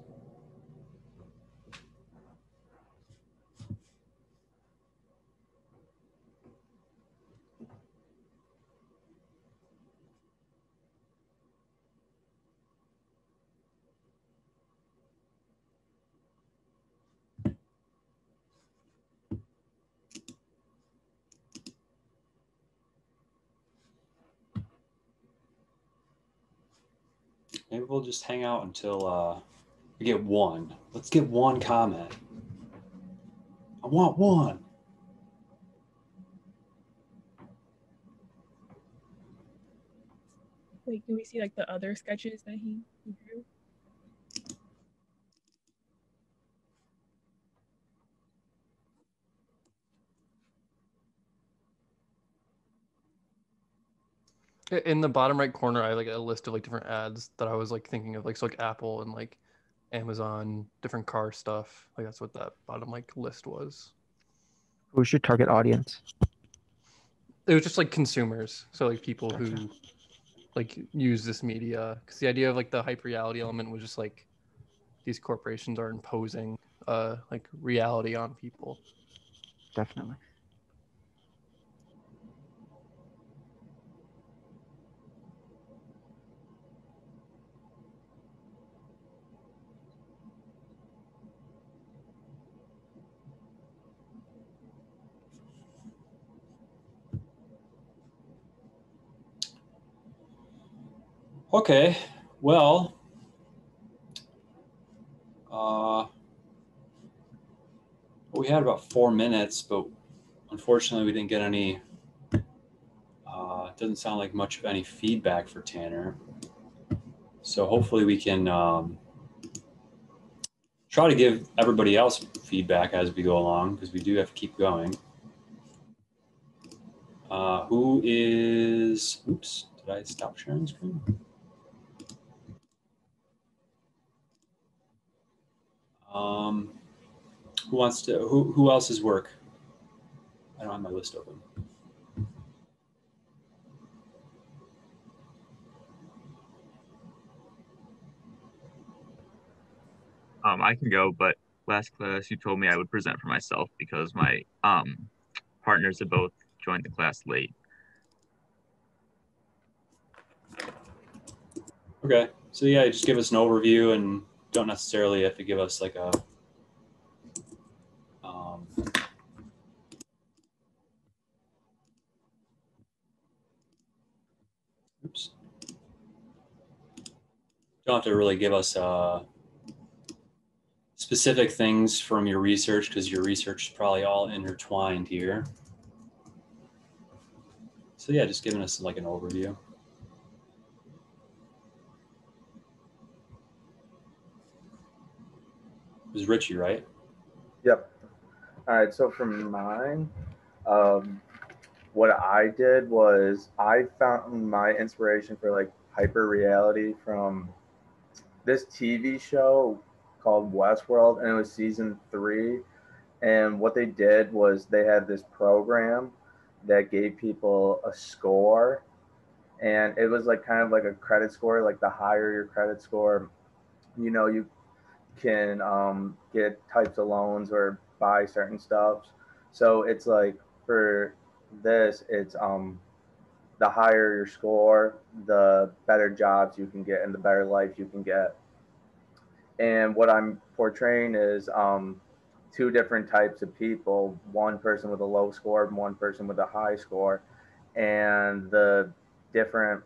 Maybe we'll just hang out until we get one. Let's get one comment. I want one. Wait, can we see like the other sketches that he drew? In the bottom right corner, I have like a list of like different ads that I was like thinking of, like so like Apple and like Amazon, different car stuff. Like that's what that bottom like list was. Who's your target audience? It was just like consumers, so like people who like use this media. Because the idea of like the hyper reality element was just like these corporations are imposing like reality on people. Definitely. Okay, well, we had about 4 minutes, but unfortunately we didn't get any, it doesn't sound like much of any feedback for Tanner. So hopefully we can try to give everybody else feedback as we go along, because we do have to keep going. Who is, oops, did I stop sharing screen? Who wants to, who else's work? I don't have my list open. I can go, but last class you told me I would present for myself because my partners had both joined the class late. Okay, so yeah, just give us an overview and don't necessarily have to give us like a oops. Don't have to really give us specific things from your research, because your research is probably all intertwined here. So yeah, just giving us like an overview. It was Richie, right? Yep. All right. So for mine, what I did was I found my inspiration for like hyper reality from this TV show called Westworld, and it was season 3. And what they did was they had this program that gave people a score, and it was like kind of like a credit score. Like the higher your credit score, you can get types of loans or buy certain stuff. So it's like for this, it's the higher your score, the better jobs you can get and the better life you can get. And what I'm portraying is two different types of people, one person with a low score and one person with a high score, and the different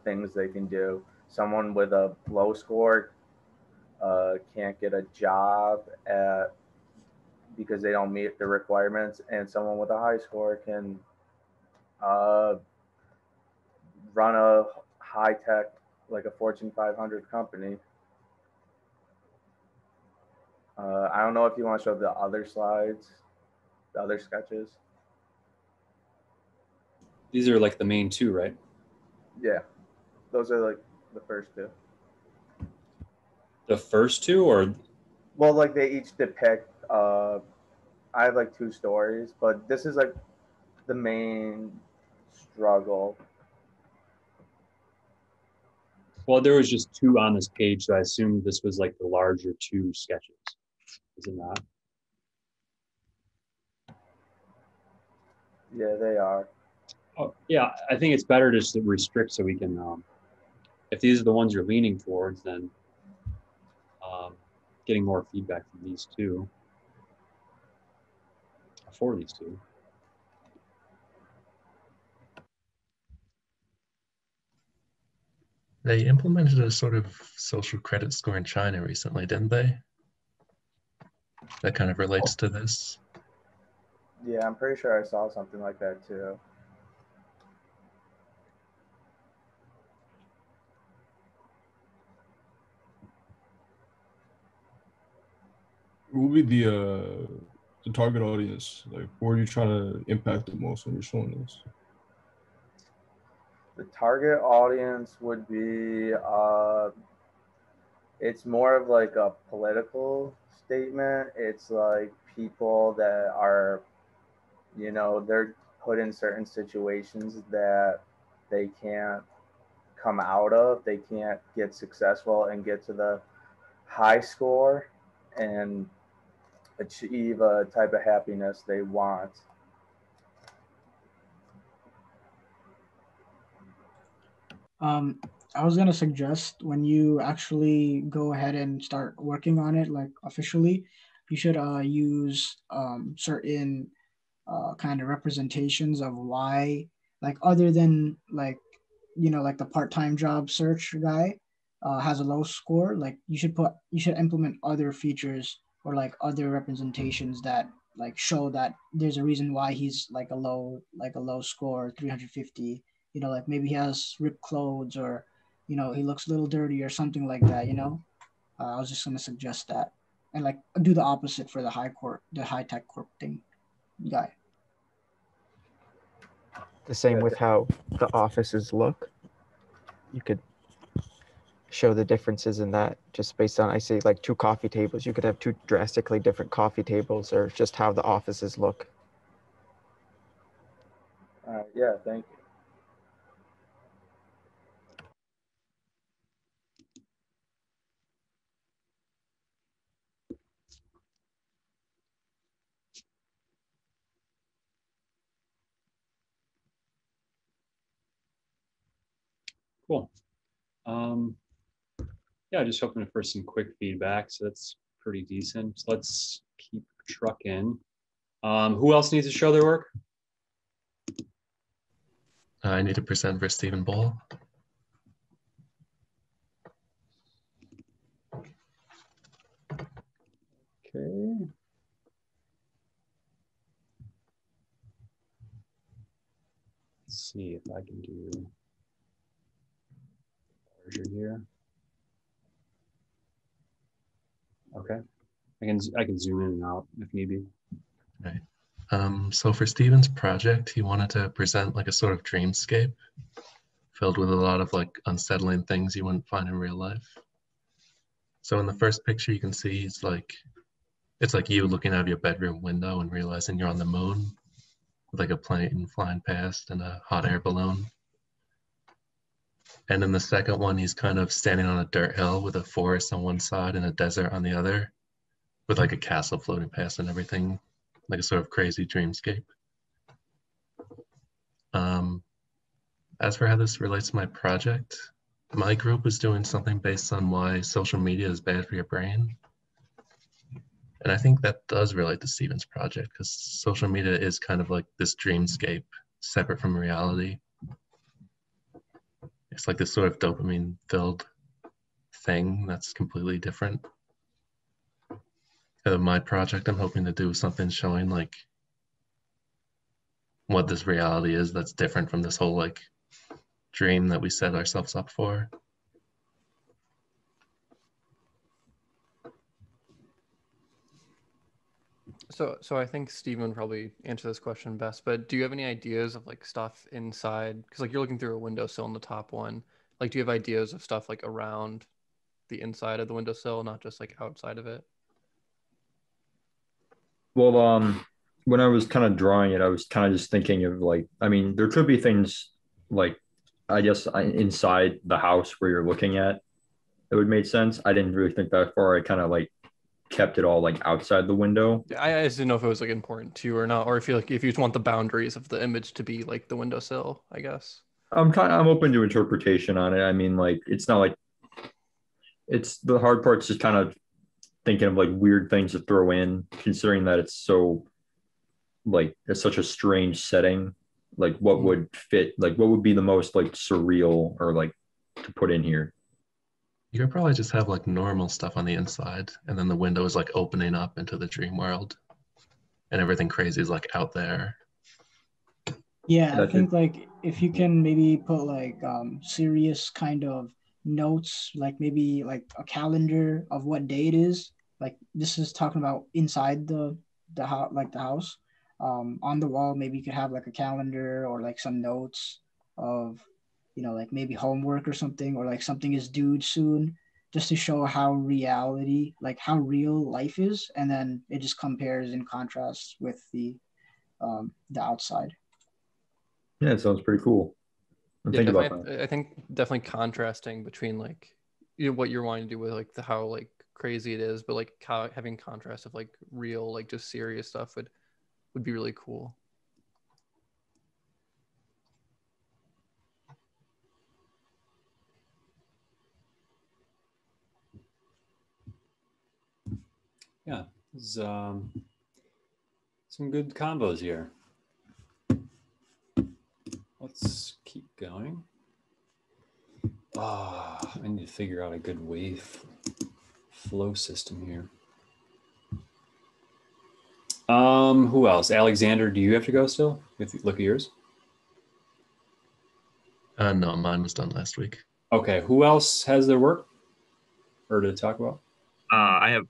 things they can do. Someone with a low score can't get a job because they don't meet the requirements, and someone with a high score can run a high tech, like a Fortune 500 company. I don't know if you want to show the other slides, the other sketches. These are like the main two, right? Yeah, those are like the first two. The first two, or? Well, like they each depict, I have like two stories, but this is like the main struggle. Well, there was just two on this page, so I assumed this was like the larger two sketches. Is it not? Yeah, they are. Oh, yeah, I think it's better just to restrict so we can, if these are the ones you're leaning towards, then getting more feedback from these two, for these two. They implemented a sort of social credit score in China recently, didn't they? That kind of relates to this. Yeah, I'm pretty sure I saw something like that too. Who will be the target audience? Like, who are you trying to impact the most when you're showing this? The target audience would be, it's more of like a political statement. It's like people that are, you know, they're put in certain situations that they can't come out of. They can't get successful and get to the high score and achieve a type of happiness they want. I was gonna suggest when you actually go ahead and start working on it, like officially, you should use certain kind of representations of why, like other than like, you know, like the part-time job search guy has a low score. Like you should implement other features or like other representations that like show that there's a reason why he's like a low score, 350. You know, like maybe he has ripped clothes, or you know, he looks a little dirty or something like that. You know, I was just gonna suggest that, and like do the opposite for the high tech corp thing guy. The same with how the offices look. You could show the differences in that just based on, I say, like two coffee tables. You could have two drastically different coffee tables, or just how the offices look. Yeah, thank you. Cool. Yeah, just hoping for some quick feedback. So that's pretty decent. So let's keep trucking. Who else needs to show their work? I need to present for Stephen Ball. Okay. Let's see if I can do larger here. Okay, I can zoom in and out if need be. Right. So for Stephen's project, he wanted to present like a sort of dreamscape filled with a lot of like unsettling things you wouldn't find in real life. So in the first picture, you can see it's like you looking out of your bedroom window and realizing you're on the moon with like a plane flying past and a hot air balloon. And in the second one, he's kind of standing on a dirt hill with a forest on one side and a desert on the other, with like a castle floating past and everything, like a sort of crazy dreamscape. As for how this relates to my project, my group was doing something based on why social media is bad for your brain. And I think that does relate to Steven's project because social media is kind of like this dreamscape separate from reality. It's like this sort of dopamine filled thing that's completely different. My project, I'm hoping to do something showing like what this reality is that's different from this whole like dream that we set ourselves up for. So I think Steven would probably answer this question best, but do you have any ideas of like stuff inside? Because like you're looking through a windowsill in the top one. Like, do you have ideas of stuff like around the inside of the windowsill, not just like outside of it? Well, when I was kind of drawing it, I was kind of just thinking of like, I mean, there could be things like, I guess inside the house where you're looking at, it would make sense. I didn't really think that far. I kind of like kept it all like outside the window. I just didn't know if it was like important to you or not, or if you just want the boundaries of the image to be like the windowsill, I guess. I'm open to interpretation on it. I mean, like it's not like it's the hard part's just kind of thinking of like weird things to throw in, considering that it's so like it's such a strange setting. Like what would fit, like what would be the most like surreal or like to put in here? You could probably just have like normal stuff on the inside, and then the window is like opening up into the dream world, and everything crazy is like out there. Yeah, I think like if you can maybe put like serious kind of notes, like maybe like a calendar of what day it is. Like this is talking about inside the house, like the house. On the wall, maybe you could have like a calendar or like some notes of, like maybe homework or something, or like something is due soon, just to show how how real life is, and then it just compares and contrasts with the outside. Yeah, it sounds pretty cool. Yeah, definitely, I think definitely contrasting between like what you're wanting to do with like how like crazy it is, but like having contrast of like real, like just serious stuff would be really cool. Yeah, there's some good combos here. Let's keep going. I need to figure out a good wave flow system here. Who else? Alexander, do you have to go still? Look at yours. No, mine was done last week. Okay, who else has their work or to talk about? I have.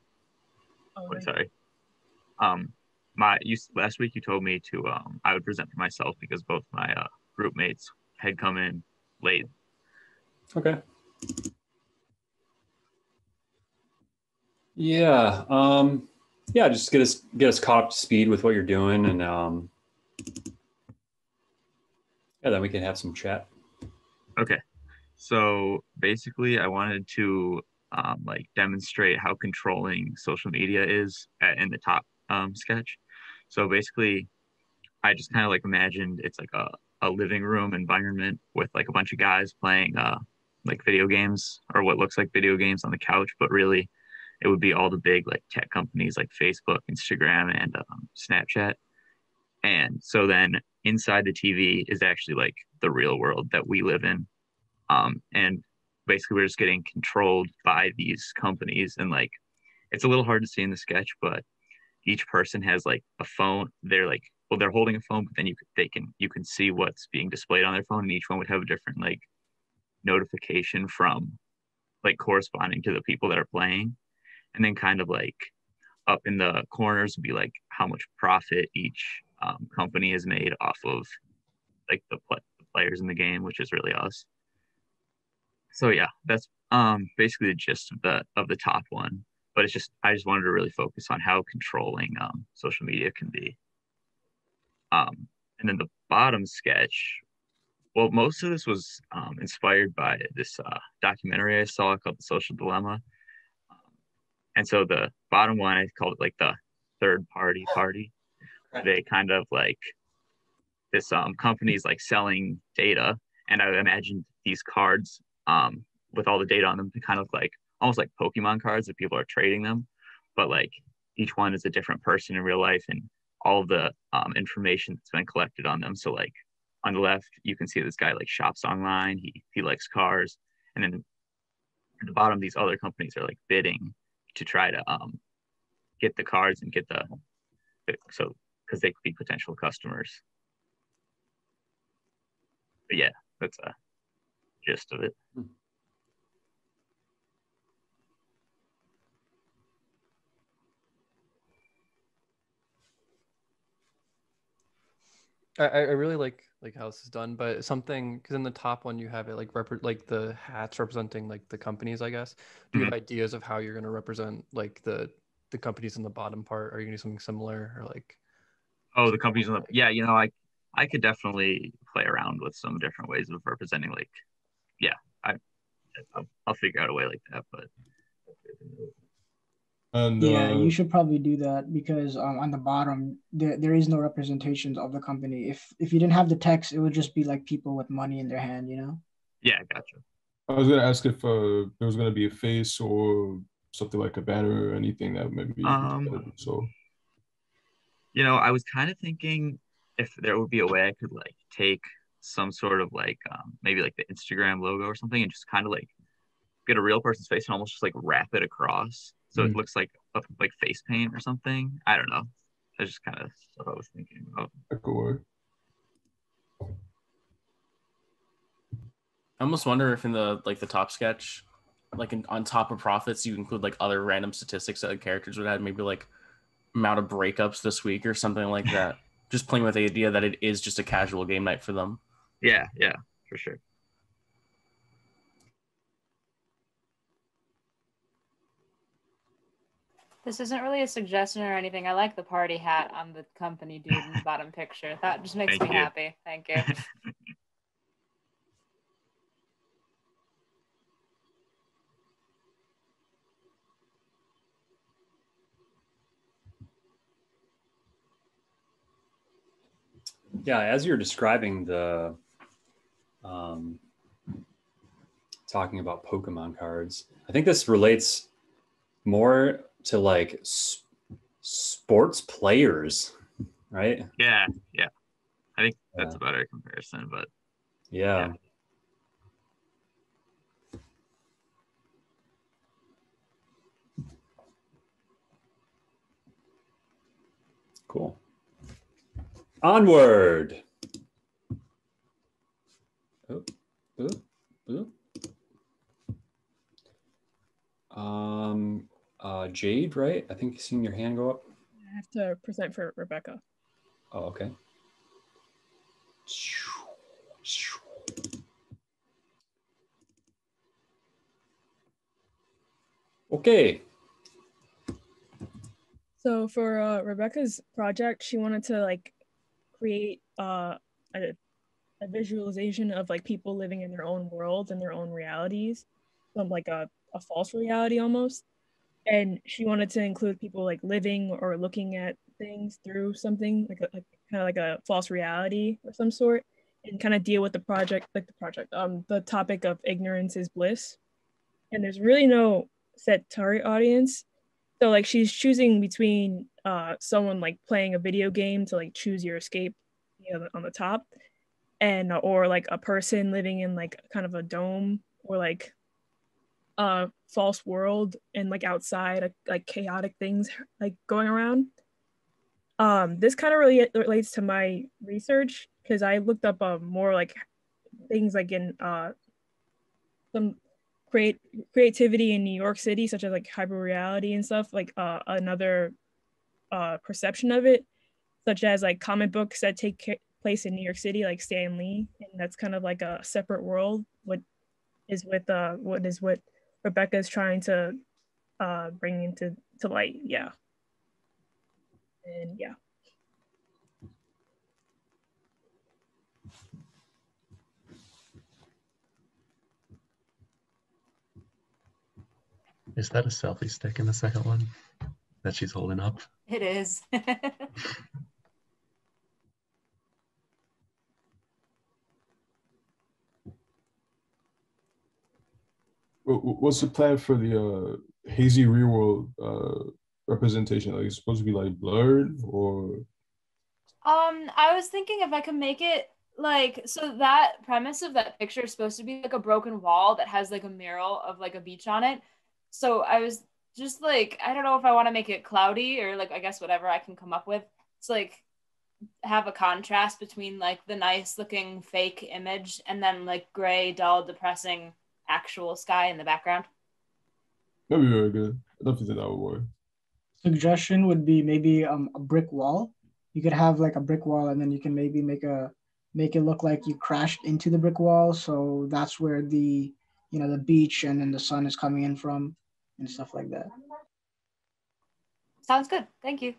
Sorry. Last week you told me to I would present for myself because both my group mates had come in late. Okay. Yeah. Yeah. Just get us caught up to speed with what you're doing, and yeah, then we can have some chat. Okay. So basically, I wanted to like demonstrate how controlling social media is in the top sketch. So basically, I just kind of like imagined it's like a living room environment with like a bunch of guys playing like video games or what looks like video games on the couch, but really it would be all the big like tech companies like Facebook, Instagram, and Snapchat. And so then inside the TV is actually like the real world that we live in. And basically we're just getting controlled by these companies, and like it's a little hard to see in the sketch, but each person has like a phone. They're like, well, they're holding a phone, but then you can see what's being displayed on their phone, and each one would have a different like notification from like corresponding to the people that are playing. And then kind of like up in the corners would be like how much profit each company has made off of like the players in the game, which is really us. So yeah, that's basically the gist of the top one. But I just wanted to really focus on how controlling social media can be. And then the bottom sketch, well, most of this was inspired by this documentary I saw called The Social Dilemma. And so the bottom one, I called it like the third party. They kind of like, this company's like selling data, and I imagined these cards with all the data on them to kind of like almost like Pokemon cards that people are trading them, but like each one is a different person in real life, and all of the information that's been collected on them. So like on the left, you can see this guy like shops online. He likes cars, and then at the bottom, these other companies are like bidding to try to get the cards and get the so because they could be potential customers. But yeah, that's a gist of it. I really like how this is done, but something because in the top one you have it like like the hats representing like the companies, I guess. Do you have ideas of how you're going to represent like the companies in the bottom part? Are you going to do something similar or like? Oh, the companies on the yeah, you know, I could definitely play around with some different ways of representing. Like, yeah, I'll figure out a way like that, but. And yeah, you should probably do that because on the bottom there is no representations of the company. If you didn't have the text, it would just be like people with money in their hand, you know? Yeah, gotcha. I was gonna ask if there was gonna be a face or something like a banner or anything that maybe so. You know, I was kind of thinking if there would be a way I could like take some sort of like maybe like the Instagram logo or something and just kind of like get a real person's face and almost just like wrap it across so it looks like face paint or something. I don't know. That's just kind of stuff I was thinking about. That could work. I almost wonder if in the top sketch, on top of profits, you include like other random statistics that the characters would have, maybe like amount of breakups this week or something like that. Just playing with the idea that it is just a casual game night for them. Yeah, for sure. This isn't really a suggestion or anything. I like the party hat on the company dude in the bottom picture. That just makes me happy. Thank you. Yeah, as you're describing the talking about Pokemon cards, I think this relates more to like sports players, right? Yeah. I think that's a better comparison, but yeah. Cool. Onward. Jade, right? I think you've seen your hand go up. I have to present for Rebecca. Oh, okay. Okay. So for Rebecca's project, she wanted to like create a visualization of like people living in their own worlds and their own realities, like a false reality almost. And she wanted to include people like living or looking at things through something like kind of like a false reality of some sort, and kind of deal with the topic of ignorance is bliss. And there's really no set target audience. So like she's choosing between someone like playing a video game to like choose your escape, on the top, and or like a person living in like kind of a dome or like a false world and like outside like chaotic things like going around. This kind of really relates to my research because I looked up more like things like in some creativity in New York City, such as like hyperreality and stuff, like another perception of it, such as like comic books that take place in New York City, like Stan Lee, and that's kind of like a separate world. What is what Rebecca is trying to bring into light, yeah. And yeah. Is that a selfie stick in the second one that she's holding up? It is. What's the plan for the hazy real world representation? Like, it's supposed to be like blurred or? I was thinking if I could make it like, so that premise of that picture is supposed to be like a broken wall that has like a mural of like a beach on it. So I was just like, I don't know if I want to make it cloudy or like, I guess whatever I can come up with. It's like have a contrast between like the nice looking fake image and then like gray, dull, depressing actual sky in the background. That'd be very good. I definitely think that would work. Suggestion would be maybe a brick wall. You could have like a brick wall, and then you can maybe make it look like you crashed into the brick wall. So that's where the the beach and then the sun is coming in from, and stuff like that. Sounds good. Thank you.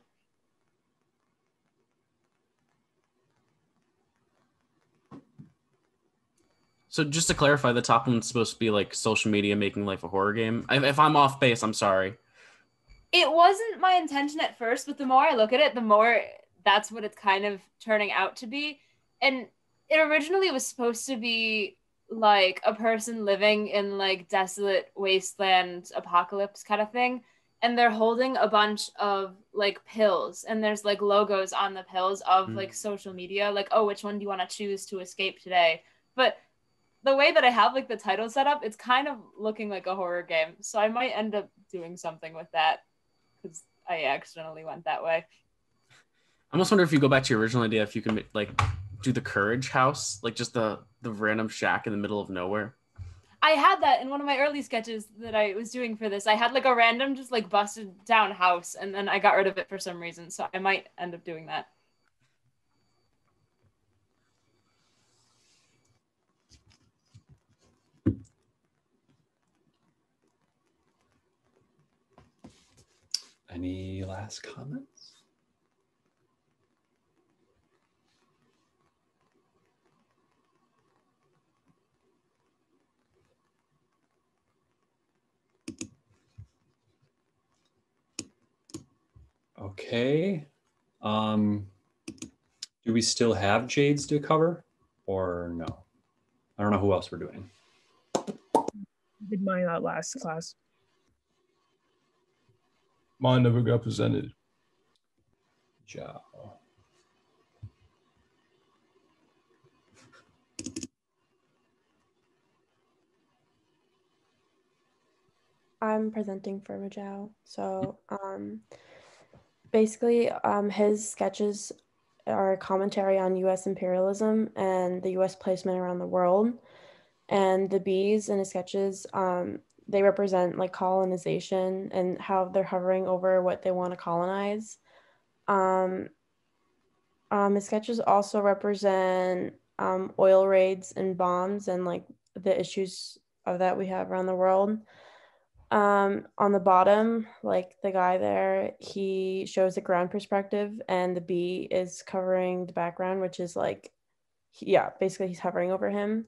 So just to clarify, the top one's supposed to be like social media making life a horror game. If I'm off base, I'm sorry. It wasn't my intention at first, but the more I look at it, the more that's what it's kind of turning out to be. And it originally was supposed to be like a person living in like desolate wasteland apocalypse kind of thing. And they're holding a bunch of like pills, and there's like logos on the pills of like social media, like, oh, which one do you want to choose to escape today? But the way that I have like the title set up, it's kind of looking like a horror game. So I might end up doing something with that because I accidentally went that way. I almost wonder if you go back to your original idea, if you can like do the Courage House, like just the random shack in the middle of nowhere. I had that in one of my early sketches that I was doing for this. I had like a random just like busted down house, and then I got rid of it for some reason. So I might end up doing that. Any last comments? Okay. Do we still have Jades to cover or no? I don't know who else we're doing. Did mine that last class. Mine never got presented. Joe. I'm presenting for Midiaou. So basically his sketches are a commentary on US imperialism and the US placement around the world. And the bees in his sketches, they represent like colonization and how they're hovering over what they want to colonize. His sketches also represent oil raids and bombs and like the issues of that we have around the world. On the bottom, like the guy there, he shows the ground perspective and the bee is covering the background, which is like, yeah, basically he's hovering over him.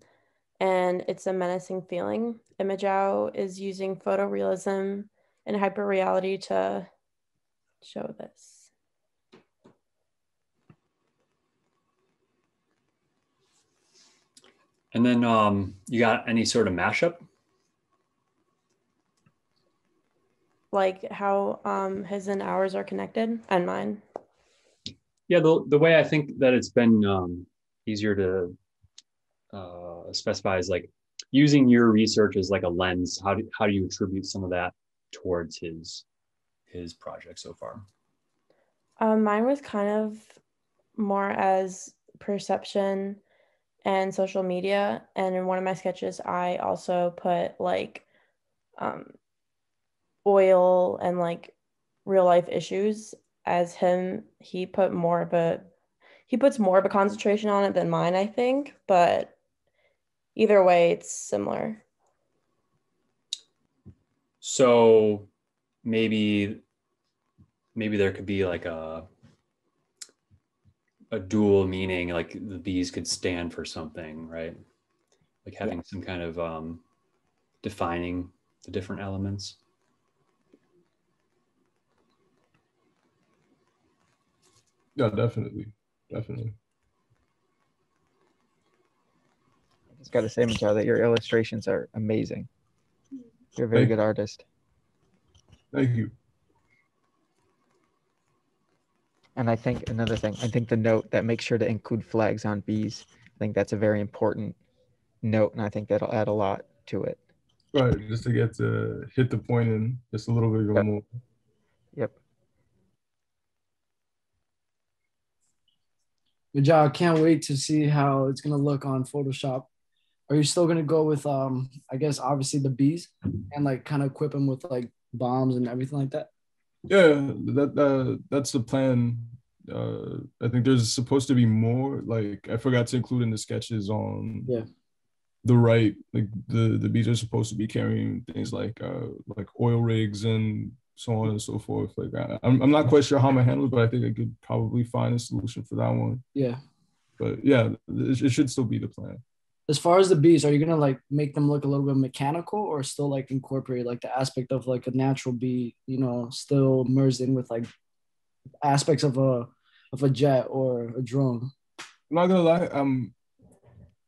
And it's a menacing feeling. Midiaou is using photorealism and hyperreality to show this. And then you got any sort of mashup? Like how his and ours are connected, and mine. Yeah, the way I think that it's been easier to specify is like using your research as like a lens. How do you attribute some of that towards his project so far? Mine was kind of more as perception and social media, and in one of my sketches I also put like oil and like real life issues. As him, he puts more of a concentration on it than mine, I think, but either way it's similar. So maybe there could be like a dual meaning, like the bees could stand for something, right? Like having some kind of defining the different elements. Yeah, definitely. I just got to say, Midiaou, that your illustrations are amazing. You're a very good artist. Thank you. And I think another thing, I think the note that makes sure to include flags on bees, I think that's a very important note, and I think that'll add a lot to it. Right, just to get to hit the point in just a little bit more. Yep. Midiaou, I can't wait to see how it's gonna look on Photoshop. Are you still gonna go with I guess obviously the bees and like kind of equip them with like bombs and everything like that? Yeah, that's the plan. I think there's supposed to be more. Like I forgot to include in the sketches on the right. Like the bees are supposed to be carrying things like oil rigs and so on and so forth. Like I'm not quite sure how I'm gonna handle it, but I think I could probably find a solution for that one. Yeah. But yeah, it should still be the plan. As far as the bees, are you gonna like make them look a little bit mechanical or still like incorporate like the aspect of like a natural bee, you know, still merged in with like aspects of a jet or a drone? I'm not gonna lie, I'm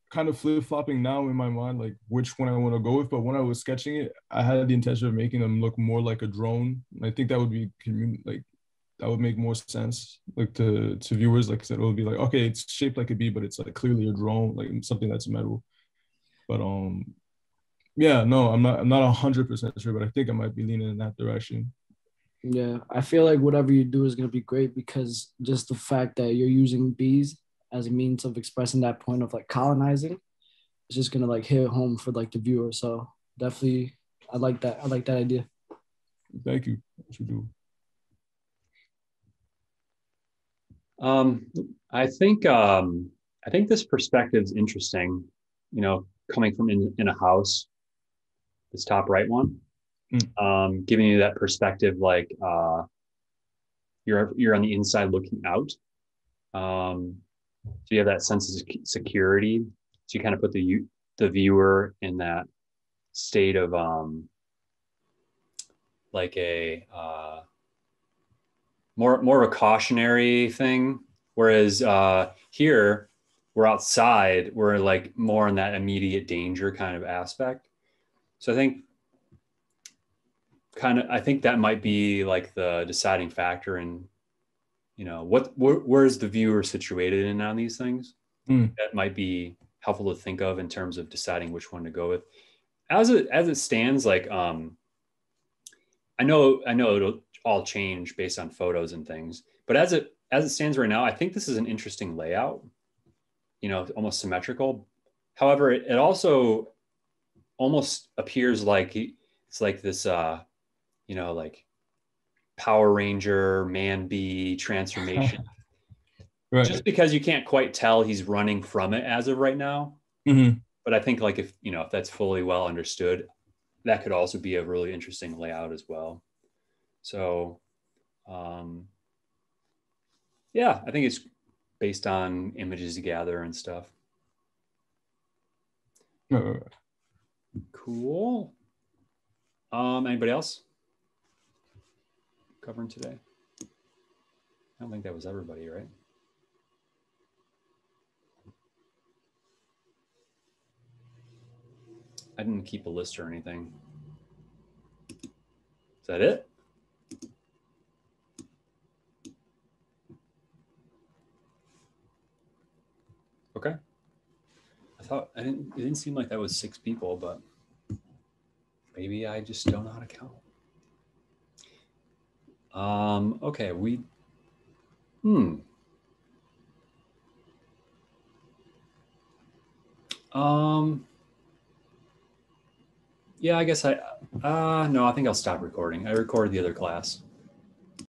kind of flip-flopping now in my mind, like which one I want to go with. But when I was sketching it, I had the intention of making them look more like a drone. I think that would be like that would make more sense, like to viewers. Like I said, it would be like, okay, it's shaped like a bee, but it's like clearly a drone, like something that's metal. But yeah, no, I'm not 100% sure, but I think I might be leaning in that direction. Yeah, I feel like whatever you do is gonna be great because just the fact that you're using bees as a means of expressing that point of like colonizing, it's just gonna like hit home for like the viewer. So definitely, I like that. I like that idea. Thank you. What you do. I think this perspective is interesting, you know, coming from in a house, this top right one, giving you that perspective, like you're on the inside looking out. So you have that sense of security. So you kind of put the viewer in that state of like a more of a cautionary thing, whereas here we're outside, we're like more in that immediate danger kind of aspect. So I think that might be like the deciding factor in, you know, where's the viewer situated in on these things. That might be helpful to think of in terms of deciding which one to go with. As it stands, like I know it'll all change based on photos and things, but as it stands right now, I think this is an interesting layout, you know, almost symmetrical. However, it also almost appears like it's like this you know, like Power Ranger man bee transformation. Right. Just because you can't quite tell he's running from it as of right now. But I think like if that's fully well understood, that could also be a really interesting layout as well. So yeah, I think it's based on images you gather and stuff. Cool. Anybody else covering today? I don't think that was everybody, right? I didn't keep a list or anything. Is that it? Okay. It didn't seem like that was 6 people, but maybe I just don't know how to count. Okay, yeah, I guess no, I think I'll stop recording. I recorded the other class.